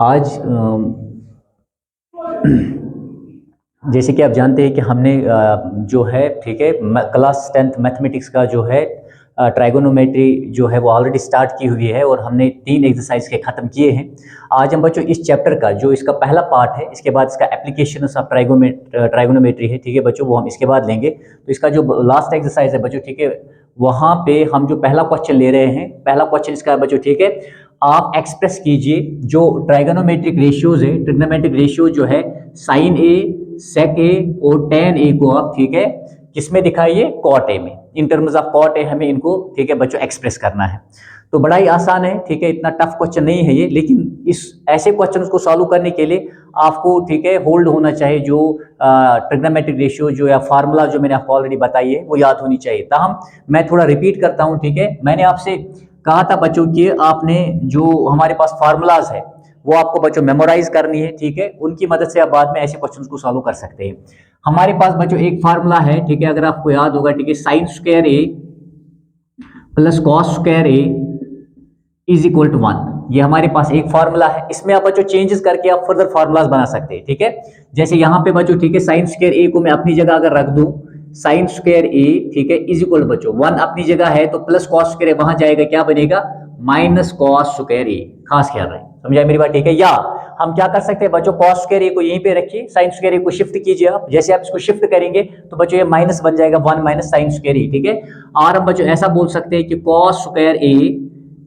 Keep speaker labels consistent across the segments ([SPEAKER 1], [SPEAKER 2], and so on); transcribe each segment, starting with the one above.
[SPEAKER 1] आज जैसे कि आप जानते हैं कि हमने जो है ठीक है क्लास 10th मैथमेटिक्स का जो है ट्राइगोनोमेट्री जो है वो ऑलरेडी स्टार्ट की हुई है और हमने 3 एक्सरसाइज के ख़त्म किए हैं। आज हम बच्चों इस चैप्टर का जो इसका पहला पार्ट है, इसके बाद इसका एप्लीकेशन ऑफ ट्राइगोनोमेट्री है, ठीक है बच्चों, वो हम इसके बाद लेंगे। तो इसका जो लास्ट एक्सरसाइज है बच्चों, ठीक है, वहाँ पे हम जो पहला क्वेश्चन ले रहे हैं, पहला क्वेश्चन इसका है बच्चों, ठीक है, आप एक्सप्रेस कीजिए जो ट्राइगोनोमेट्रिक रेशियोज है, ट्रिग्नोमेट्रिक रेशियो जो है साइन ए, सेक ए और टेन ए को आप ठीक है किसमें दिखाइए, कॉट ए में। In terms of cot A हमें इनको ठीक है बच्चों एक्सप्रेस करना है। तो बड़ा ही आसान है, ठीक है, इतना टफ क्वेश्चन नहीं है ये, लेकिन इस ऐसे क्वेश्चन को सॉल्व करने के लिए आपको ठीक है होल्ड होना चाहिए जो ट्रिग्नोमेट्रिक रेशियो जो या फार्मूला जो मैंने आपको ऑलरेडी बताई है वो याद होनी चाहिए। ताहम मैं थोड़ा रिपीट करता हूँ, ठीक है। मैंने आपसे कहा था बच्चों कि आपने जो हमारे पास फार्मूलाज है वो आपको बच्चों मेमोराइज करनी है, ठीक है, उनकी मदद से आप बाद में ऐसे क्वेश्चंस को सॉल्व कर सकते हैं। हमारे पास बच्चों एक फार्मूला है, ठीक है, अगर आपको याद होगा, ठीक है, sine square A plus cos square A is equal to 1। ये हमारे पास एक फार्मूला है। इसमें आप बच्चों चेंजेस करके आप फर्दर फार्मूलाज बना सकते हैं, ठीक है। जैसे यहाँ पे बच्चों ठीक है साइन स्क्वायर ए को मैं अपनी जगह अगर रख दूं, साइन स्क्वायर ए ठीक है इज इक्वल बच्चों 1 अपनी जगह है तो प्लस कॉस स्क्वायर वहां जाएगा, क्या बनेगा, माइनस कॉस स्क्वायर ए। खास ख्याल रहे, समझाए मेरी बात, ठीक है। या हम क्या कर सकते हैं बच्चों, कॉस स्क्वायर ए को यहीं पे रखिए, साइन स्क्वायर ए को शिफ्ट कीजिए आप। जैसे आप इसको शिफ्ट करेंगे तो बच्चों ये माइनस बन जाएगा 1 माइनस साइन स्क्वायर ए, ठीक है। और हम बच्चों ऐसा बोल सकते हैं कि cos square A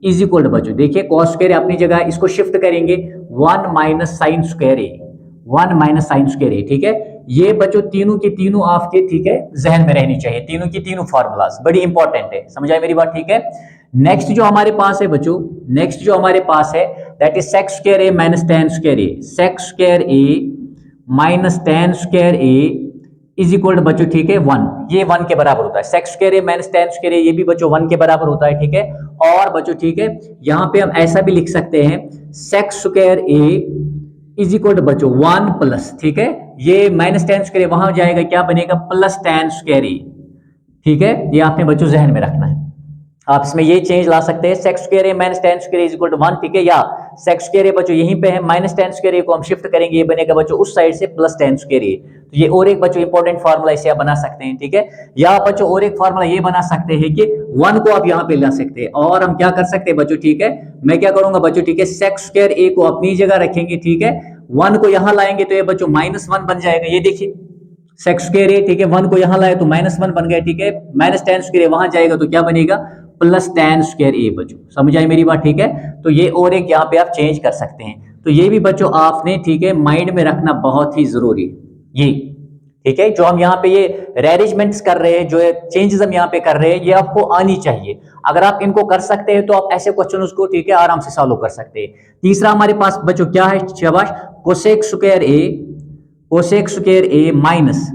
[SPEAKER 1] is equal to बच्चों देखिए कॉस स्क्वायर अपनी जगह, इसको शिफ्ट करेंगे 1 minus sign square A, 1 minus sign square A, ठीक है। ये बच्चों तीनों की तीनों आपके ठीक है जहन में रहनी चाहिए, तीनों की तीनों फार्मूलाज बड़ी इंपॉर्टेंट है, समझाए मेरी बात, ठीक है। नेक्स्ट जो हमारे पास है बच्चों, नेक्स्ट जो हमारे पास है that is sec square A minus tan square A, sec square A minus tan square A is equal to बच्चों ठीक है 1, ये 1 के बराबर होता है। सेक स्क्वायर ए माइनस टेन स्क्वायर ए ये भी बच्चों 1 के बराबर होता है, ठीक है। और बच्चों ठीक है यहाँ पे हम ऐसा भी लिख सकते हैं sec square A is equal to बच्चों 1 प्लस, ठीक है, ये माइनस टेन स्क्वायर वहां जाएगा, क्या बनेगा, प्लस टेन स्क्वायर ए, ठीक है। ये आपने बच्चों जहन में रखना है। आप इसमें ये चेंज ला सकते हैं, sec square A minus tan square is equal to 1, ठीक है। या सेक स्क्वायर ए बच्चों यहीं पे है, माइनस टेन स्क्वायर ए को हम शिफ्ट करेंगे, ये बनेगा बच्चों उस साइड से प्लस टेन स्क्वायर ए। तो ये और एक बच्चों इंपॉर्टेंट फार्मूला इसे आप बना सकते हैं, ठीक है। या बच्चों और एक फार्मूला ये बना सकते हैं कि 1 को आप यहाँ पे ला सकते हैं। और हम क्या कर सकते हैं बच्चों, ठीक है, मैं क्या करूंगा बच्चों, ठीक है, सेक स्क्वायर ए को अपनी जगह रखेंगे, ठीक है, 1 को यहां लाएंगे तो ये बच्चों माइनस 1 बन जाएगा, ये देखिए सेक स्क्वायर ए, ठीक है, 1 को यहां लाए तो माइनस 1 बन गया, ठीक है, माइनस टेन स्क्वायर वहां जाएगा तो क्या बनेगा, प्लस टेन स्क्वायर ए बच्चों, समझ आई मेरी बात, ठीक है। तो ये और एक यहाँ पे आप चेंज कर सकते हैं। तो ये भी बच्चों आपने ठीक है माइंड में रखना बहुत ही जरूरी है ये, ठीक है। जो हम यहाँ पे ये रेअरेंजमेंट्स कर रहे हैं, जो चेंजेस हम यहाँ पे कर रहे हैं, ये आपको आनी चाहिए। अगर आप इनको कर सकते हैं तो आप ऐसे क्वेश्चन को ठीक है आराम से सॉल्व कर सकते हैं। तीसरा हमारे पास बच्चों क्या है, शाबाश, cosec square A, cosec square A minus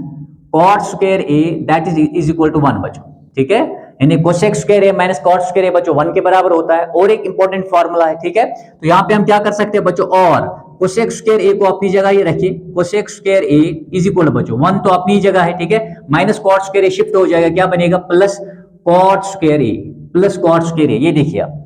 [SPEAKER 1] cot square A that is equal to 1 बच्चों, ठीक है। यानी cosec square A minus cot square A बच्चों 1 के बराबर होता है। और एक इंपॉर्टेंट फार्मूला है, ठीक है। तो यहाँ पे हम क्या कर सकते हैं बच्चों, और कोसेक स्क्वायर ए को अपनी जगह ये रखिए, cosec square A is equal बच्चों 1 तो अपनी जगह है, ठीक है, माइनस कॉट स्क्वायर ए शिफ्ट हो जाएगा, क्या बनेगा, प्लस कॉट स्क्वायर ए, प्लस कॉट स्क्वायर ए, ये देखिए आप,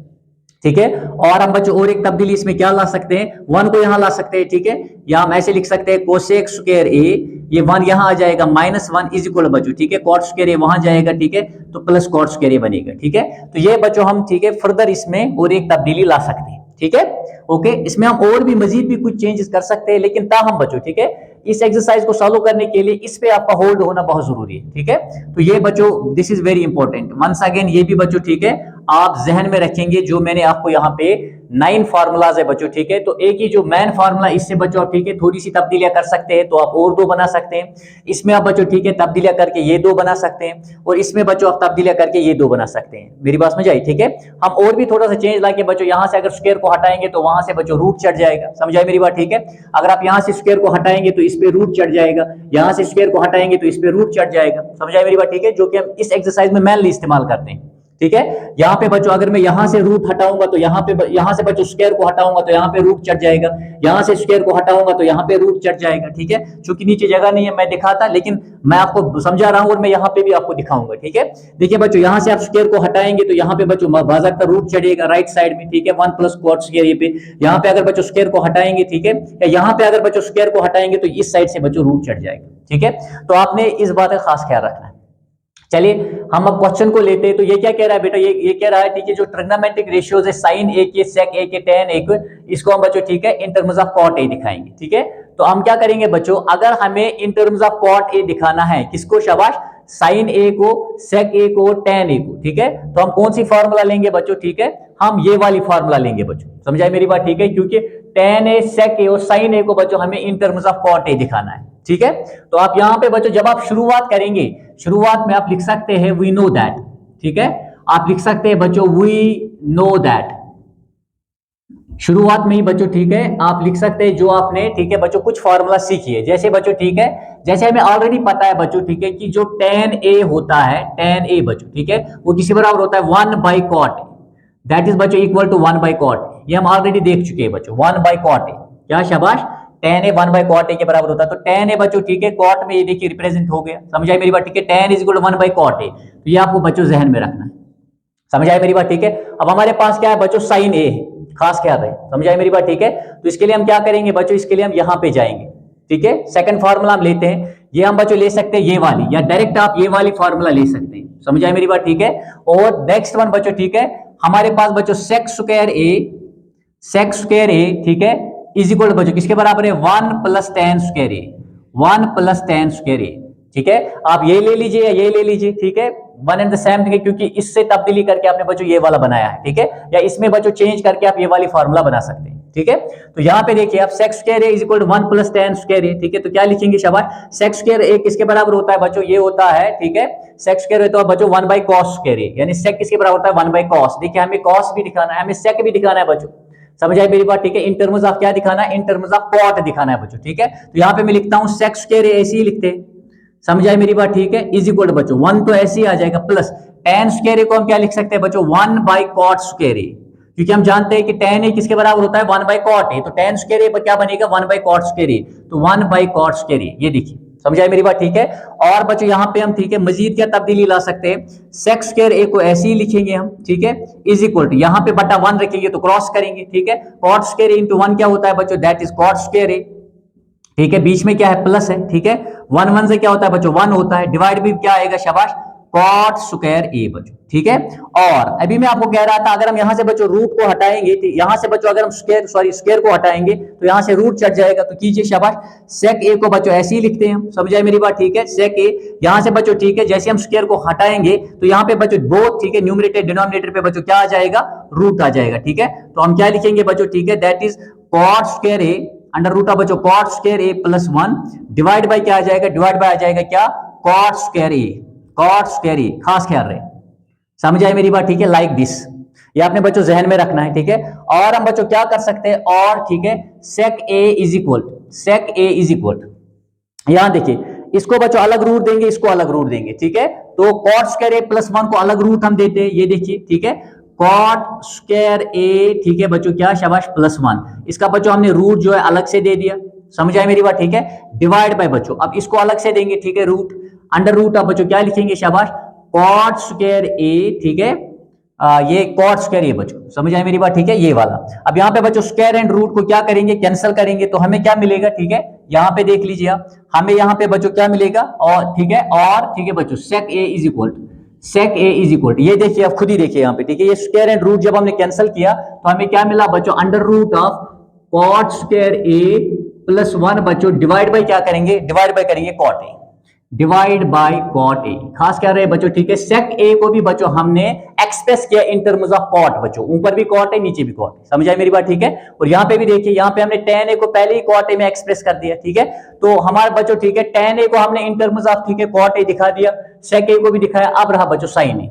[SPEAKER 1] ठीक है। और हम बच्चों और एक तब्दीली इसमें क्या ला सकते हैं, 1 को यहां ला सकते हैं, ठीक है, या हम ऐसे लिख सकते हैं कोसेक स्क्वायर ए, ये 1 यहां आ जाएगा, माइनस 1 इज इक्वल बच्चों, ठीक है, कॉट स्क्वायर ए वहां जाएगा, ठीक है, तो प्लस कॉट स्क्वायर ए बनेगा, ठीक है। तो ये बच्चों हम ठीक है फर्दर इसमें और एक तब्दीली ला सकते हैं, ठीक है, ओके। इसमें हम और भी मजीद भी कुछ चेंजेस कर सकते हैं, लेकिन ताहम बच्चों ठीक है इस एक्सरसाइज को सॉल्व करने के लिए इस पे आपका होल्ड होना बहुत जरूरी है, ठीक है। तो ये बच्चों this is very important once again, ये भी बच्चों ठीक है आप जहन में रखेंगे जो मैंने आपको यहाँ पे 9 फार्मूलाज है बच्चों, ठीक है। तो एक ही जो मेन फार्मूला, इससे बच्चों आप ठीक है थोड़ी सी तब्दीलियां कर सकते हैं, तो आप और 2 बना सकते हैं। इसमें आप बच्चों ठीक है तब्दीलियां करके ये 2 बना सकते हैं, और इसमें बच्चों आप तब्दीलियां करके ये 2 बना सकते हैं। मेरी बात समझ आई, ठीक है। हम और भी थोड़ा सा चेंज लाके बच्चों यहाँ से अगर स्क्वायर को हटाएंगे तो वहां से बच्चों रूट चढ़ जाएगा, समझ आई मेरी बात, ठीक है। अगर आप यहाँ से स्क्वायर को हटाएंगे तो इस पे रूट चढ़ जाएगा, यहाँ से स्क्वायर को हटाएंगे तो इस पे रूट चढ़ जाएगा, समझ आई मेरी बात, ठीक है, जो कि हम इस एक्सरसाइज में मेनली इस्तेमाल करते हैं, ठीक है। यहाँ पे बच्चों अगर मैं यहाँ से रूट हटाऊंगा तो यहाँ से बच्चों स्क्वायर को हटाऊंगा तो यहाँ पे रूट चढ़ जाएगा, यहाँ से स्क्वायर को हटाऊंगा तो यहाँ पे रूट चढ़ जाएगा, ठीक है। क्योंकि नीचे जगह नहीं है मैं दिखाता, लेकिन मैं आपको समझा रहा हूँ और मैं यहाँ पे भी आपको दिखाऊंगा, ठीक है। देखिए बच्चों यहाँ से आप स्क्वायर को हटाएंगे तो यहाँ पे बच्चों बाज़ाब्ता रूट चढ़ेगा राइट साइड में, ठीक है, 1 प्लस कॉट स्क्वायर ये पे। यहाँ पे अगर बच्चों स्क्वायर को हटाएंगे, ठीक है, या यहाँ पे अगर बच्चों स्क्वायर को हटाएंगे तो इस साइड से बच्चों रूट चढ़ जाएगा, ठीक है। तो आपने इस बात का खास ख्याल रखना है। चलिए हम अब क्वेश्चन को लेते हैं। तो ये क्या कह रहा है बेटा, ये कह रहा है, ठीक है, जो ट्रिग्नोमेट्रिक रेशियोज है साइन ए के, सेक ए के, टेन ए के, इसको हम बच्चों, ठीक है, in terms of cot A दिखाएंगे, ठीक है। तो हम क्या करेंगे बच्चों, अगर हमें in terms of cot A दिखाना है, किसको, शाबाश, साइन ए को, सेक ए को, टेन ए को, ठीक है, तो हम कौन सी फॉर्मूला लेंगे बच्चों, ठीक है, हम ये वाली फॉर्मूला लेंगे बच्चों, समझाए मेरी बात, ठीक है, क्योंकि टेन ए, सेक ए और साइन ए को बच्चों हमें in terms of cot A दिखाना है, ठीक है। तो आप यहां पे बच्चों जब आप शुरुआत करेंगे, शुरुआत में आप लिख सकते हैं वी नो दैट, ठीक है, आप लिख सकते हैं बच्चों वी नो दैट, शुरुआत में ही बच्चों, ठीक है, आप लिख सकते हैं जो आपने, ठीक है बच्चों, कुछ फॉर्मूला सीखी है, जैसे बच्चों, ठीक है, जैसे हमें ऑलरेडी पता है बच्चों, ठीक है, कि जो tan a होता है, tan a बच्चों, ठीक है, वो किसी बराबर होता है 1 बाई कॉट, दैट इज बच्चों इक्वल टू 1 बाई कॉट, ये हम ऑलरेडी देख चुके हैं बच्चों, 1 बाई कॉट, क्या, शाबाश, tan a 1 by cot a के बराबर होता है। तो tan a बच्चों, ठीक है, कॉट में ये देखिए रिप्रेजेंट हो गया, समझाई मेरी बात, ठीक है, tan is equal to 1 by cot a, तो ये आपको बच्चों जहन में रखना है, समझाई मेरी बात, ठीक है। अब हमारे पास क्या है बच्चों, साइन a है, खास ख्याल है, समझाई मेरी बात, ठीक है। तो इसके लिए हम क्या करेंगे बच्चों, इसके लिए हम यहां पे जाएंगे, ठीक है, सेकंड फार्मूला हम लेते हैं, ये हम बच्चों ले सकते हैं ये वाली, या डायरेक्ट आप ये वाली फार्मूला ले सकते हैं, समझाई मेरी बात, ठीक है। और नेक्स्ट वन बच्चों, ठीक है, हमारे पास बच्चों सेक स्क्वायर ए, ठीक है, इज इक्वल बच्चों किसके बराबर है, 1 plus tan square A, 1 plus tan square A, ठीक है। आप ये ले लीजिए या ये ले लीजिए, ठीक है, वन एंड द सेम, ठीक है, क्योंकि इससे तब्दीली करके आपने बच्चों ये वाला बनाया है, ठीक है, या इसमें बच्चों चेंज करके आप ये वाली फार्मूला बना सकते हैं, ठीक है। तो यहाँ पे देखिए आप sec square A is equal to 1 plus tan square A, ठीक है, तो क्या लिखेंगे, शाबाश, सेक स्क्वायर ए किसके बराबर होता है बच्चों, ये होता है, ठीक है, सेक स्क्वायर होता है बच्चों 1 बाई कॉस स्क्वायर ए, यानी सेक किसके बराबर होता है 1 बाई कॉस, देखिए हमें कॉस भी दिखाना है, हमें सेक भी दिखाना है बच्चों, समझ आई मेरी बात, ठीक है। इन टर्म्स ऑफ क्या दिखाना है, इन टर्म्स ऑफ कॉट दिखाना है बच्चों, ठीक है। तो यहाँ पे मैं लिखता हूँ सेक स्क्वायर ए, ऐसे ही लिखते हैं, समझ आई मेरी बात, ठीक है, इज इक्वल बच्चों 1 तो ऐसे ही आ जाएगा, प्लस tan स्क्वायर ए को हम क्या लिख सकते हैं बच्चों, 1 बाई कॉट स्क्वायर ए, क्योंकि हम जानते हैं कि tan ए किसके बराबर होता है 1 बाई कॉट ए, तो tan स्क्वायर ए क्या बनेगा 1 बाई कॉट स्क्वायर ए, तो 1 बाई कॉट स्क्वायर ए, ये देखिए, समझ आई मेरी बात, ठीक है। और बच्चों यहाँ पे हम, ठीक है, मजीद क्या तब्दीली ला सकते हैं, सेक स्क्वायर ए को ऐसे ही लिखेंगे हम, ठीक है, इज इक्वल टू यहाँ पे बटा 1 रखेंगे तो क्रॉस करेंगे, ठीक है, कॉट स्क्वायर ए इंटू 1 क्या होता है बच्चों, that is cot square A, ठीक है, बीच में क्या है प्लस है, ठीक है, 1 1 से क्या होता है बच्चों 1 होता है, डिवाइड भी क्या आएगा, शाबाश, कॉट स्क्वायर ए बच्चों, ठीक है। और अभी मैं आपको कह रहा था अगर हम यहां से बच्चों रूट को हटाएंगे, यहां से बच्चों अगर हम स्क्वायर को हटाएंगे तो यहां से रूट चढ़ जाएगा, तो कीजिए शाबाश, सेक ए को बच्चों ऐसे ही लिखते हैं हम, समझ आए मेरी बात, ठीक है, सेक ए यहां से बच्चों, ठीक है, जैसे हम स्क्वायर को हटाएंगे तो यहां पे बच्चों बोथ, ठीक है, न्यूमरेटर डिनोमिनेटर पे बच्चों क्या आ जाएगा, रूट आ जाएगा, ठीक है। तो हम क्या लिखेंगे बच्चों, ठीक है, that is cot square A under root of बच्चों cot square A plus 1 divide by क्या आ जाएगा, डिवाइड बाय आ जाएगा क्या, cot square A, cot square A, खास ख्याल रहे, समझ आई मेरी बात, ठीक है, लाइक दिस, ये आपने बच्चों जहन में रखना है, ठीक है। और हम बच्चों क्या कर सकते हैं, और ठीक है, सेक ए इज इक्वल, यहां देखिए, इसको बच्चों अलग रूट देंगे, इसको अलग रूट देंगे, ठीक है। तो कॉट स्क्वायर ए प्लस 1 को अलग रूट हम देते हैं, ये देखिए, ठीक है, कॉट स्क्वायर ए, ठीक है बच्चों, क्या, शाबाश, प्लस 1, इसका बच्चों हमने रूट जो है अलग से दे दिया, समझ आई मेरी बात, ठीक है, डिवाइड बाय बच्चों, अब इसको अलग से देंगे, ठीक है, रूट, अंडर रूट ऑफ बच्चों क्या लिखेंगे, शाबाश, कॉट स्क्वायर ए, ठीक है, ये कॉट स्क्वायर ए बच्चों, समझ आई मेरी बात, ठीक है, ये वाला। अब यहाँ पे बच्चों स्क्वायर एंड रूट को क्या करेंगे, कैंसिल करेंगे, तो हमें क्या मिलेगा, ठीक है, यहाँ पे देख लीजिए आप, हमें यहाँ पे बच्चों क्या मिलेगा, और ठीक है, और ठीक है बच्चों सेक ए इज इक्वल, ये देखिए आप खुद ही देखिए यहाँ पे, ठीक है, ये स्क्वायर एंड रूट जब हमने कैंसिल किया तो हमें क्या मिला बच्चों, under root of cot square A plus 1 बच्चों डिवाइड बाय क्या करेंगे, डिवाइड बाय करेंगे cot A, divide by cot A, खास क्या रहे बच्चों, ठीक है, सेक ए को भी बच्चों हमने एक्सप्रेस किया इन टर्म्स ऑफ कॉट बच्चों, ऊपर भी कॉट है नीचे भी कॉट है, समझ आई मेरी बात, ठीक है। और यहाँ पे भी देखिए, यहाँ पे हमने tan ए को पहले ही कॉट ए में एक्सप्रेस कर दिया, ठीक है, तो हमारे बच्चों, ठीक है, tan ए को हमने इन टर्म्स ऑफ, ठीक है, कॉट ए दिखा दिया, सेक ए को भी दिखाया, अब रहा बच्चों साइन ए,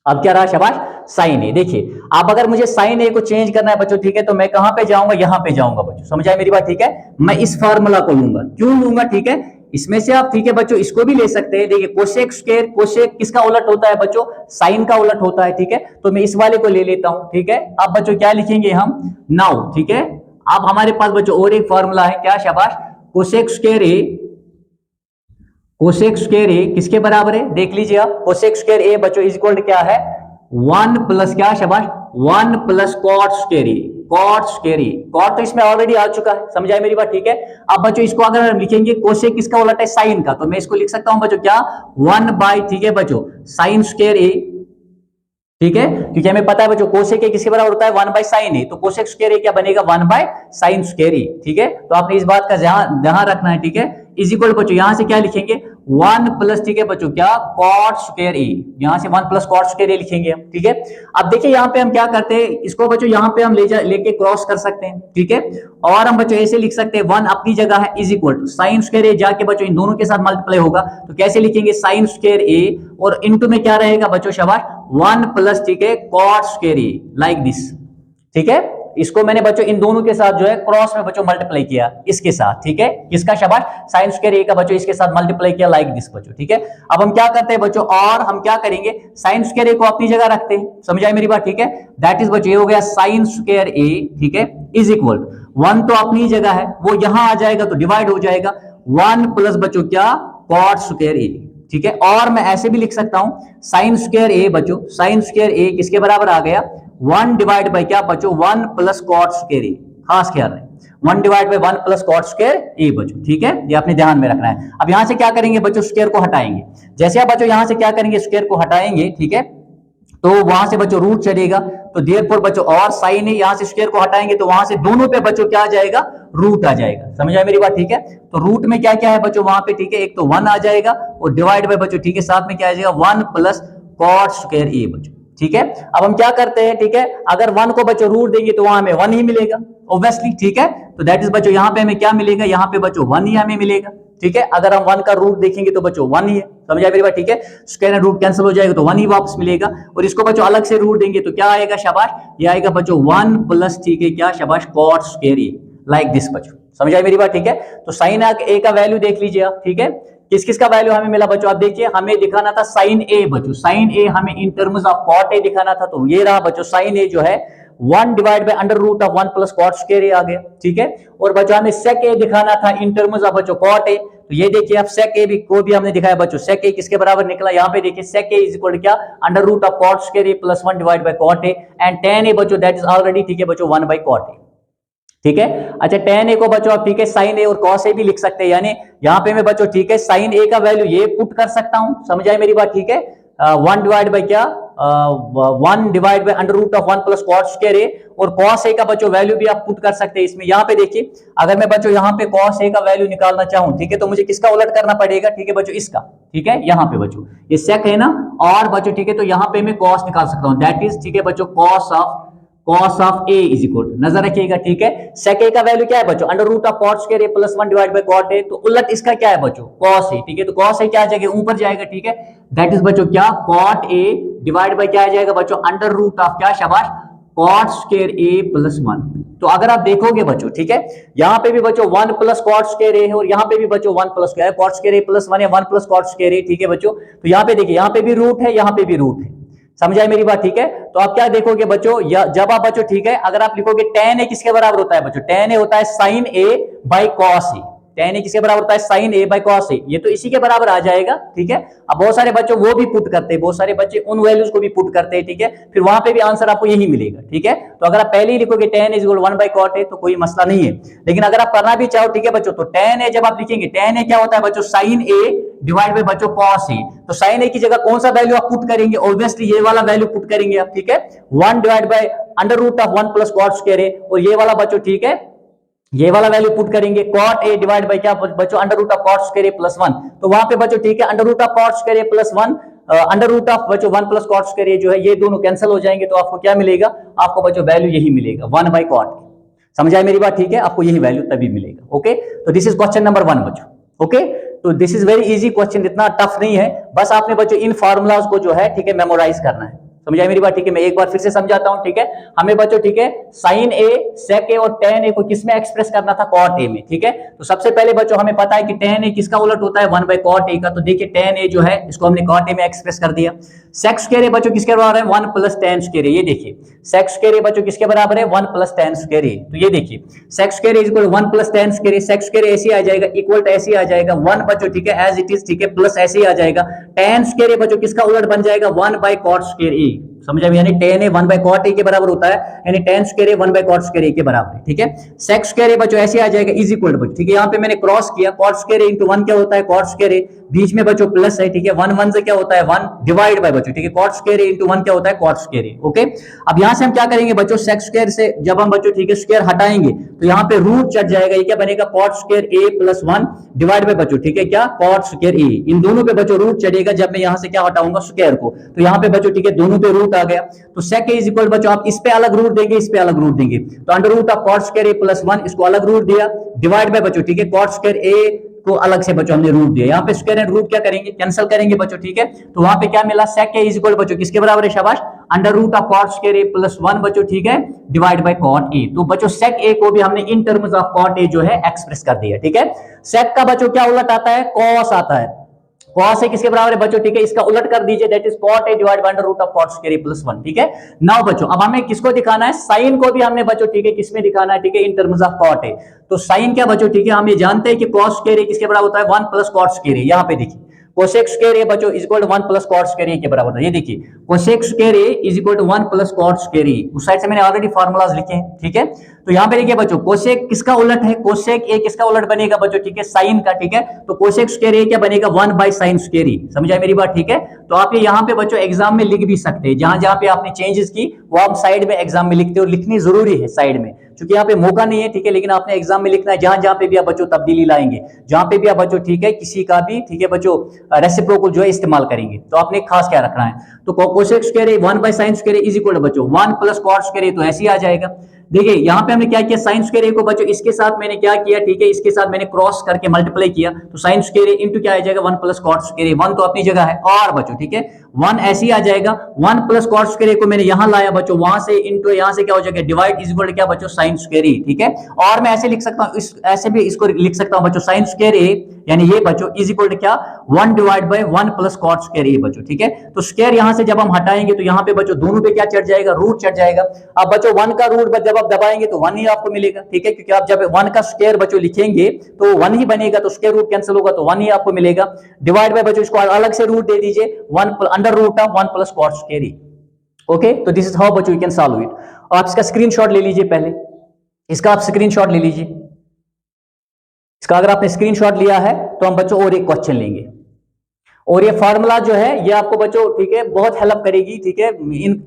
[SPEAKER 1] अब क्या रहा, शाबाश, साइन ए। देखिए अब अगर मुझे साइन ए को चेंज करना है बच्चों, ठीक है, तो मैं कहां पे जाऊंगा, यहां पे जाऊंगा बच्चों, समझ आए मेरी बात, ठीक है, मैं इस फार्मूला को लूंगा, क्यों लूंगा, ठीक है, इसमें से आप ठीक है बच्चों इसको भी ले सकते हैं। देखिए कोसेक स्क्वायर, कोसेक किसका उलट होता है बच्चों, साइन का उलट होता है, ठीक है। तो मैं इस वाले को ले लेता हूं, ठीक है। अब बच्चों क्या लिखेंगे हम, नाउ, ठीक है। अब हमारे पास बच्चों और एक फॉर्मूला है, क्या, शाबाश, cosec square A, cosec square A किसके बराबर है, देख लीजिए आप, कोसेक स्क्वायर ए बच्चों इज इक्वल टू क्या है, 1 प्लस क्या, शाबाश, 1 plus cot square A, cot square A, cot तो इसमें ऑलरेडी आ चुका है, समझ आए मेरी बात, ठीक है। अब बच्चों इसको अगर हम लिखेंगे कोसेक किसका उलट है, साइन का, तो मैं इसको लिख सकता हूं बच्चों क्या, 1 बाय, ठीक है बच्चों, साइन स्क्वायर ए, ठीक है, क्योंकि हमें पता है बच्चों कोसेक ए किसके बराबर होता है, 1 बाय साइन ए, तो कोसेक स्क्वायर ए क्या बनेगा, 1 बाय साइन स्क्वायर ए, ठीक है। तो आपने इस बात का ध्यान रखना है, ठीक है। इज इक्वल बच्चों यहां से क्या लिखेंगे, 1 प्लस, ठीक है बच्चों, क्या, कॉट स्क्वायर ए, यहां से 1 प्लस कॉट स्क्वायर ए लिखेंगे हम, ठीक है। अब देखिए यहां पे हम क्या करते हैं, इसको बच्चों यहां पे हम लेके क्रॉस कर सकते हैं, ठीक है। और हम बच्चों ऐसे लिख सकते हैं, 1 अपनी जगह है, is equal to sine square A जाके बच्चों इन दोनों के साथ मल्टीप्लाई होगा, तो कैसे लिखेंगे, साइन स्क्वायर ए और इनटू में क्या रहेगा बच्चों, शाबाश, 1 प्लस, ठीक है, cot square A, like this, ठीक है। इसको मैंने बच्चों इन दोनों के साथ जो है क्रॉस में बच्चों मल्टीप्लाई किया इसके साथ, ठीक है, किसका, शाबाश, साइन स्क्वायर ए का बच्चों इसके साथ मल्टीप्लाई किया, लाइक दिस बच्चों, ठीक है। अब हम क्या करते हैं बच्चों, और हम क्या करेंगे, साइन स्क्वायर ए को अपनी जगह रखते हैं, समझ आई मेरी बात, ठीक है। दैट इज बच्चों ये हो गया साइन स्क्वायर ए, ठीक है, इज इक्वल 1 तो अपनी जगह है, वो यहां आ जाएगा तो डिवाइड हो जाएगा, 1 प्लस बच्चों क्या, कॉट स्क्वायर ए, ठीक है। और मैं ऐसे भी लिख सकता हूं, साइन स्क्वायर ए बच्चों, साइन स्क्वायर ए किसके बराबर आ गया, 1 डिवाइड बाय क्या बच्चों, 1 प्लस कॉट स्क्वायर ए, खास ख्याल रहे, 1 divide by 1 plus cot square A बच्चों, ठीक है, ये आपने ध्यान में रखना है। अब यहां से क्या करेंगे बच्चों, स्क्वायर को हटाएंगे, जैसे आप बच्चों यहां से क्या करेंगे, स्क्वायर को हटाएंगे, ठीक है, तो वहां से बच्चों रूट चलेगा, तो देयरफॉर बच्चों और साइन है, यहां से स्क्वायर को हटाएंगे तो वहां से दोनों पे बच्चों क्या आ जाएगा, रूट आ जाएगा, समझ आए मेरी बात, ठीक है। तो रूट में क्या क्या है बच्चों वहां पे, ठीक है, एक तो 1 आ जाएगा और डिवाइड बाय बच्चों, ठीक है, साथ में क्या आ जाएगा, 1 प्लस कॉट स्क्वायर ए बच्चों, ठीक है। अब हम क्या करते हैं, ठीक है, अगर 1 को बच्चों रूट देंगे तो वहां हमें 1 ही मिलेगा ऑब्वियसली, ठीक है। तो दैट इज बच्चों यहाँ पे हमें क्या मिलेगा, यहाँ पे बच्चों 1 ही हमें मिलेगा, ठीक है। अगर हम 1 का रूट देखेंगे तो बच्चों 1 ही है, समझ आए मेरी बात, ठीक है। स्क्वायर एंड रूट कैंसिल हो जाएगा तो 1 ही वापस मिलेगा, और इसको बच्चों अलग से रूट देंगे तो क्या आएगा, शाबाश, ये आएगा बच्चों 1 प्लस, ठीक है, क्या, शाबाश, cot square A, like this बच्चों, समझ आए मेरी बात, ठीक है। तो साइन ए का वैल्यू देख लीजिए आप, ठीक है, किस किस का वैल्यू हमें मिला बच्चों, आप देखिए, हमें दिखाना था साइन ए बच्चों, साइन ए हमें in terms of cot A दिखाना था, तो ये रहा बच्चों साइन ए जो है 1 divide by under root of 1 plus cot square A आ गया, ठीक है। और बच्चों हमें सेक ए दिखाना था इन टर्म्स ऑफ बच्चों कॉट ए, तो ये देखिए आप सेक ए को भी हमने दिखाया बच्चों, सेक ए किसके बराबर निकला, यहाँ पे देखिए sec A is equal to क्या, under root of cot square A plus 1 divide by cot A, and tan A बच्चों दैट इज ऑलरेडी, ठीक है बच्चों, 1 बाय कॉट ए, ठीक है। अच्छा tan ए को बच्चों आप, ठीक है, साइन ए और कॉस ए भी लिख सकते हैं, यानी यहाँ पे मैं बच्चों, ठीक है, साइन ए का वैल्यू ये पुट कर सकता हूं, समझ आए मेरी बात, ठीक है, 1 डिवाइड बाय क्या, 1 divide by under root of 1 plus cot square A, और कॉस ए का बच्चों वैल्यू भी आप पुट कर सकते हैं इसमें। यहाँ पे देखिए, अगर मैं बच्चों यहाँ पे कॉस ए का वैल्यू निकालना चाहूं, ठीक है, तो मुझे किसका उलट करना पड़ेगा, ठीक है बच्चों, इसका, ठीक है, यहाँ पे बच्चों ये सेक है ना, और बच्चों, ठीक है, तो यहाँ पे मैं कॉस निकाल सकता हूँ, दैट इज, ठीक है बच्चों, cos of a is equal, नजर रखिएगा, ठीक है। सेक ए का वैल्यू क्या है बच्चों, under root of cot square A plus 1 divide by cot A, तो उलट इसका क्या है बच्चों, कॉस ए, ठीक है, तो कॉस ए क्या आ जाएगा, ऊपर जाएगा, ठीक है, दैट इज बच्चों क्या, कॉट ए डिवाइड बाय क्या आ जाएगा बच्चों, अंडर रूट ऑफ क्या, शाबाश, कॉट स्क्वायर ए प्लस 1। तो अगर आप देखोगे बच्चों, ठीक है, यहाँ पे भी बच्चों 1 प्लस कॉट स्क्वायर ए है, और यहाँ पे भी बच्चों 1 प्लस क्या है, कॉट स्क्वायर ए प्लस 1 है, 1 प्लस कॉट स्क्वायर ए, ठीक है बच्चों। तो यहाँ पे देखिए, यहाँ पे भी रूट है, यहाँ पे भी रूट है, समझ आए मेरी बात, ठीक है। तो आप क्या देखोगे बच्चों, जब आप बच्चों, ठीक है, अगर आप लिखोगे tan ए किसके बराबर होता है बच्चों, tan ए होता है sin a by cos A, tan A किसके बराबर होता है, sin a by cos A, ये तो इसी के बराबर आ जाएगा, ठीक है। अब बहुत सारे बच्चों वो भी पुट करते हैं, बहुत सारे बच्चे उन वैल्यूज को भी पुट करते हैं, ठीक है, फिर वहां पे भी आंसर आपको यही मिलेगा, ठीक है। तो अगर आप पहले ही लिखोगे tan is equal 1 by cot a तो कोई मसला नहीं है, लेकिन अगर आप करना भी चाहो, ठीक है बच्चों, तो tan ए जब आप लिखेंगे, tan ए क्या होता है बच्चों, sin a डिवाइड बाय बच्चों cos ए, तो sin a की जगह कौन सा वैल्यू आप पुट करेंगे, ऑब्वियसली ये वाला वैल्यू पुट करेंगे आप, ठीक है, 1 divide by under root of 1 plus cot square A, और ये वाला बच्चों, ठीक है, ये वाला वैल्यू पुट करेंगे cot a डिवाइड बाय क्या बच्चों, under root of cot square A plus 1, तो वहां पे बच्चों, ठीक है, under root of cot square A plus 1 under root of बच्चों 1 प्लस cot स्क्वायर ए जो है, ये दोनों कैंसिल हो जाएंगे, तो आपको क्या मिलेगा, आपको बच्चों वैल्यू यही मिलेगा 1 बाय cot। समझ आए मेरी बात, ठीक है, आपको यही वैल्यू तभी मिलेगा, ओके। तो दिस इज क्वेश्चन नंबर 1 बच्चों, ओके। तो this is very easy question, इतना टफ नहीं है, बस आपने बच्चों इन फार्मूलाज को जो है, ठीक है, मेमोराइज करना है, समझाई मेरी बात, ठीक है। मैं एक बार फिर से समझाता हूं, ठीक है। हमें बच्चों, ठीक है, साइन ए, सेक ए और टेन ए को किसमें एक्सप्रेस करना था, कॉट ए में, ठीक है। तो सबसे पहले बच्चों हमें पता है कि टेन ए किसका उलट होता है, 1 बाय कॉट ए का। तो देखिए टेन ए जो है इसको हमने कॉट ए में एक्सप्रेस कर दिया। सेक स्क्वायर ए बच्चों किसके बराबर है, 1 प्लस टेन स्क्वायर ए। ये देखिए सेक स्क्वायर ए बच्चों किसके बराबर है, 1 प्लस टेन स्क्वायर ए। तो ये देखिए सेक square A equal 1 plus ten square A, sec square a ऐसे आ जाएगा, इक्वल टू ऐसे आ जाएगा 1 बच्चों, ठीक है, एज इट इज, ठीक है, प्लस ऐसे ही आ जाएगा। टेन स्क्वायर ए बच्चों किसका उलट बन जाएगा, 1 बाय कॉट स्क्वायर ए। समझ में, यानी tan A 1 by cot A के बराबर होता है, यानी tan square A 1 by cot square A के बराबर है, ठीक है। सेक स्क्वायर ए बच्चों ऐसे आ जाएगा इज इक्वल टू, ठीक है, यहाँ पे मैंने क्रॉस किया, कॉट स्क्वायर ए इंटू 1 क्या होता है, कॉट स्क्वायर ए, बीच में बच्चों प्लस है, ठीक है, 1 1 से क्या होता है 1 डिवाइड बाय बच्चों, ठीक है, कॉट स्क्वायर ए इंटू 1 क्या होता है, कॉट स्क्वायर ए। ओके, अब यहां से हम क्या करेंगे बच्चों, सेक स्क्वायर से जब हम बच्चों, ठीक है, स्क्वायर हटाएंगे तो यहाँ पे रूट चढ़ जाएगा, ये क्या बनेगा, cot square A plus 1 divide by बच्चों, ठीक है, क्या, कॉट स्क्वायर ए। इन दोनों पे बच्चों रूट चढ़ेगा जब मैं यहां से क्या हटाऊंगा, स्क्वायर को, तो यहाँ पे बच्चों, ठीक है, दोनों पे रूट आ गया। तो सेक ए इज इक्वल बच्चों, आप इस पे अलग रूट देंगे, इस पे अलग रूट देंगे, तो under root of cot square A plus 1, इसको अलग रूट दिया, डिवाइड बाय बच्चों, ठीक है, कॉट स्क्वायर ए को अलग से बच्चों हमने रूट दिया। यहाँ पे स्क्वायर एंड रूट क्या करेंगे, कैंसिल करेंगे बच्चों, ठीक है। तो वहां पे क्या मिला, सेक ए इज इक्वल बच्चों किसके बराबर है, शाबाश, under root of cot square A plus 1 बच्चों, ठीक है, डिवाइड बाय कॉट ए। तो बच्चों सेक ए को भी हमने in terms of cot a जो है एक्सप्रेस कर दिया, ठीक है। सेक का बच्चों क्या उलट आता है, कॉस आता है। cos ए किसके बराबर है बच्चों, ठीक है, इसका उलट कर दीजिए, that is cot a divide by under root of cot square a plus 1, ठीक है। नाउ बच्चों अब हमें किसको दिखाना है, साइन को भी हमने बच्चों, ठीक है, किसमें दिखाना है, ठीक है, in terms of cot a। तो साइन क्या बच्चों, ठीक है, हम ये जानते हैं कि cos स्क्वायर a किसके बराबर होता है, 1 प्लस cot स्क्वायर a। यहाँ पे देखिए कोसेक स्क्वायर ए बच्चों is equal to 1 plus cot square A के बराबर है। ये देखिए cosec square A is equal to 1 plus cot square A, उस साइड से मैंने ऑलरेडी फार्मूलाज लिखे हैं, ठीक है। तो यहाँ पे देखिए बच्चों कोसेक किसका उलट है, कोसेक ए किसका उलट बनेगा बच्चों, ठीक है, साइन का, ठीक है। तो कोसेक स्क्वायर ए क्या बनेगा, 1 बाय साइन स्क्वायर ए। समझ आई मेरी बात, ठीक है। तो आप ये यहाँ पे बच्चों एग्जाम में लिख भी सकते हैं, जहां जहां पे आपने चेंजेस की वो आप साइड में एग्जाम में लिखते हो, लिखनी जरूरी है साइड में, क्योंकि यहाँ पे मौका नहीं है, ठीक है, लेकिन आपने एग्जाम में लिखना है, जहां जहां पे भी आप बच्चों तब्दीली लाएंगे, जहां पे भी आप बच्चों, ठीक है, किसी का भी, ठीक है बच्चों, रेसिप्रोकल जो है इस्तेमाल करेंगे, तो आपने खास क्या रखना है। तो cosec square A 1 by sine square A is equal to बच्चों 1 प्लस कॉट स्क्वायर ए, तो ऐसे ही आ जाएगा। देखिए यहाँ पे हमने क्या किया, साइन स्क्वायर ए को बच्चों इसके साथ मैंने क्या किया, ठीक है, इसके साथ मैंने क्रॉस करके मल्टीप्लाई किया, तो साइन स्क्वायर ए इनटू क्या आ जाएगा, 1 प्लस कॉट स्क्वायर ए। 1 तो अपनी जगह है, और बच्चों, ठीक है, 1 ऐसे ही आ जाएगा। 1 प्लस कॉट स्क्वायर ए को मैंने यहां लाया बच्चों, वहां से इनटू यहां से क्या हो जाएगा, डिवाइड इज इक्वल टू क्या बच्चों, साइन स्क्वायर ए, ठीक है। और मैं ऐसे लिख सकता हूं, इस ऐसे भी इसको लिख सकता हूं बच्चों, साइन स्क्वायर ए यानी ये बच्चों इज इक्वल टू क्या, 1 divide by 1 plus cot square A बच्चों, ठीक है। तो स्क्वायर यहां से जब हम हटाएंगे तो यहाँ पे बच्चों दोनों पे क्या चढ़ जाएगा, रूट चढ़ जाएगा। अब बच्चों 1 का रूट जब आप दबाएंगे तो 1 ही आपको मिलेगा, ठीक है, क्योंकि आप जब 1 का स्क्वायर बच्चों लिखेंगे तो 1 ही बनेगा, तो स्क्वायर रूट कैंसिल होगा तो 1 ही आपको मिलेगा। डिवाइड बाय बच्चों इसको अलग से रूट दे दीजिए, 1 under root of 1 plus cot square a. Okay, तो दिस इज हाउ बच्चों यू कैन सॉल्व इट। आप इसका स्क्रीनशॉट ले लीजिए, पहले इसका आप स्क्रीनशॉट ले लीजिए। इसका अगर आपने स्क्रीनशॉट लिया है तो हम बच्चों और एक क्वेश्चन लेंगे, और ये फार्मूला जो है ये आपको बच्चों, ठीक है, बहुत हेल्प करेगी, ठीक है,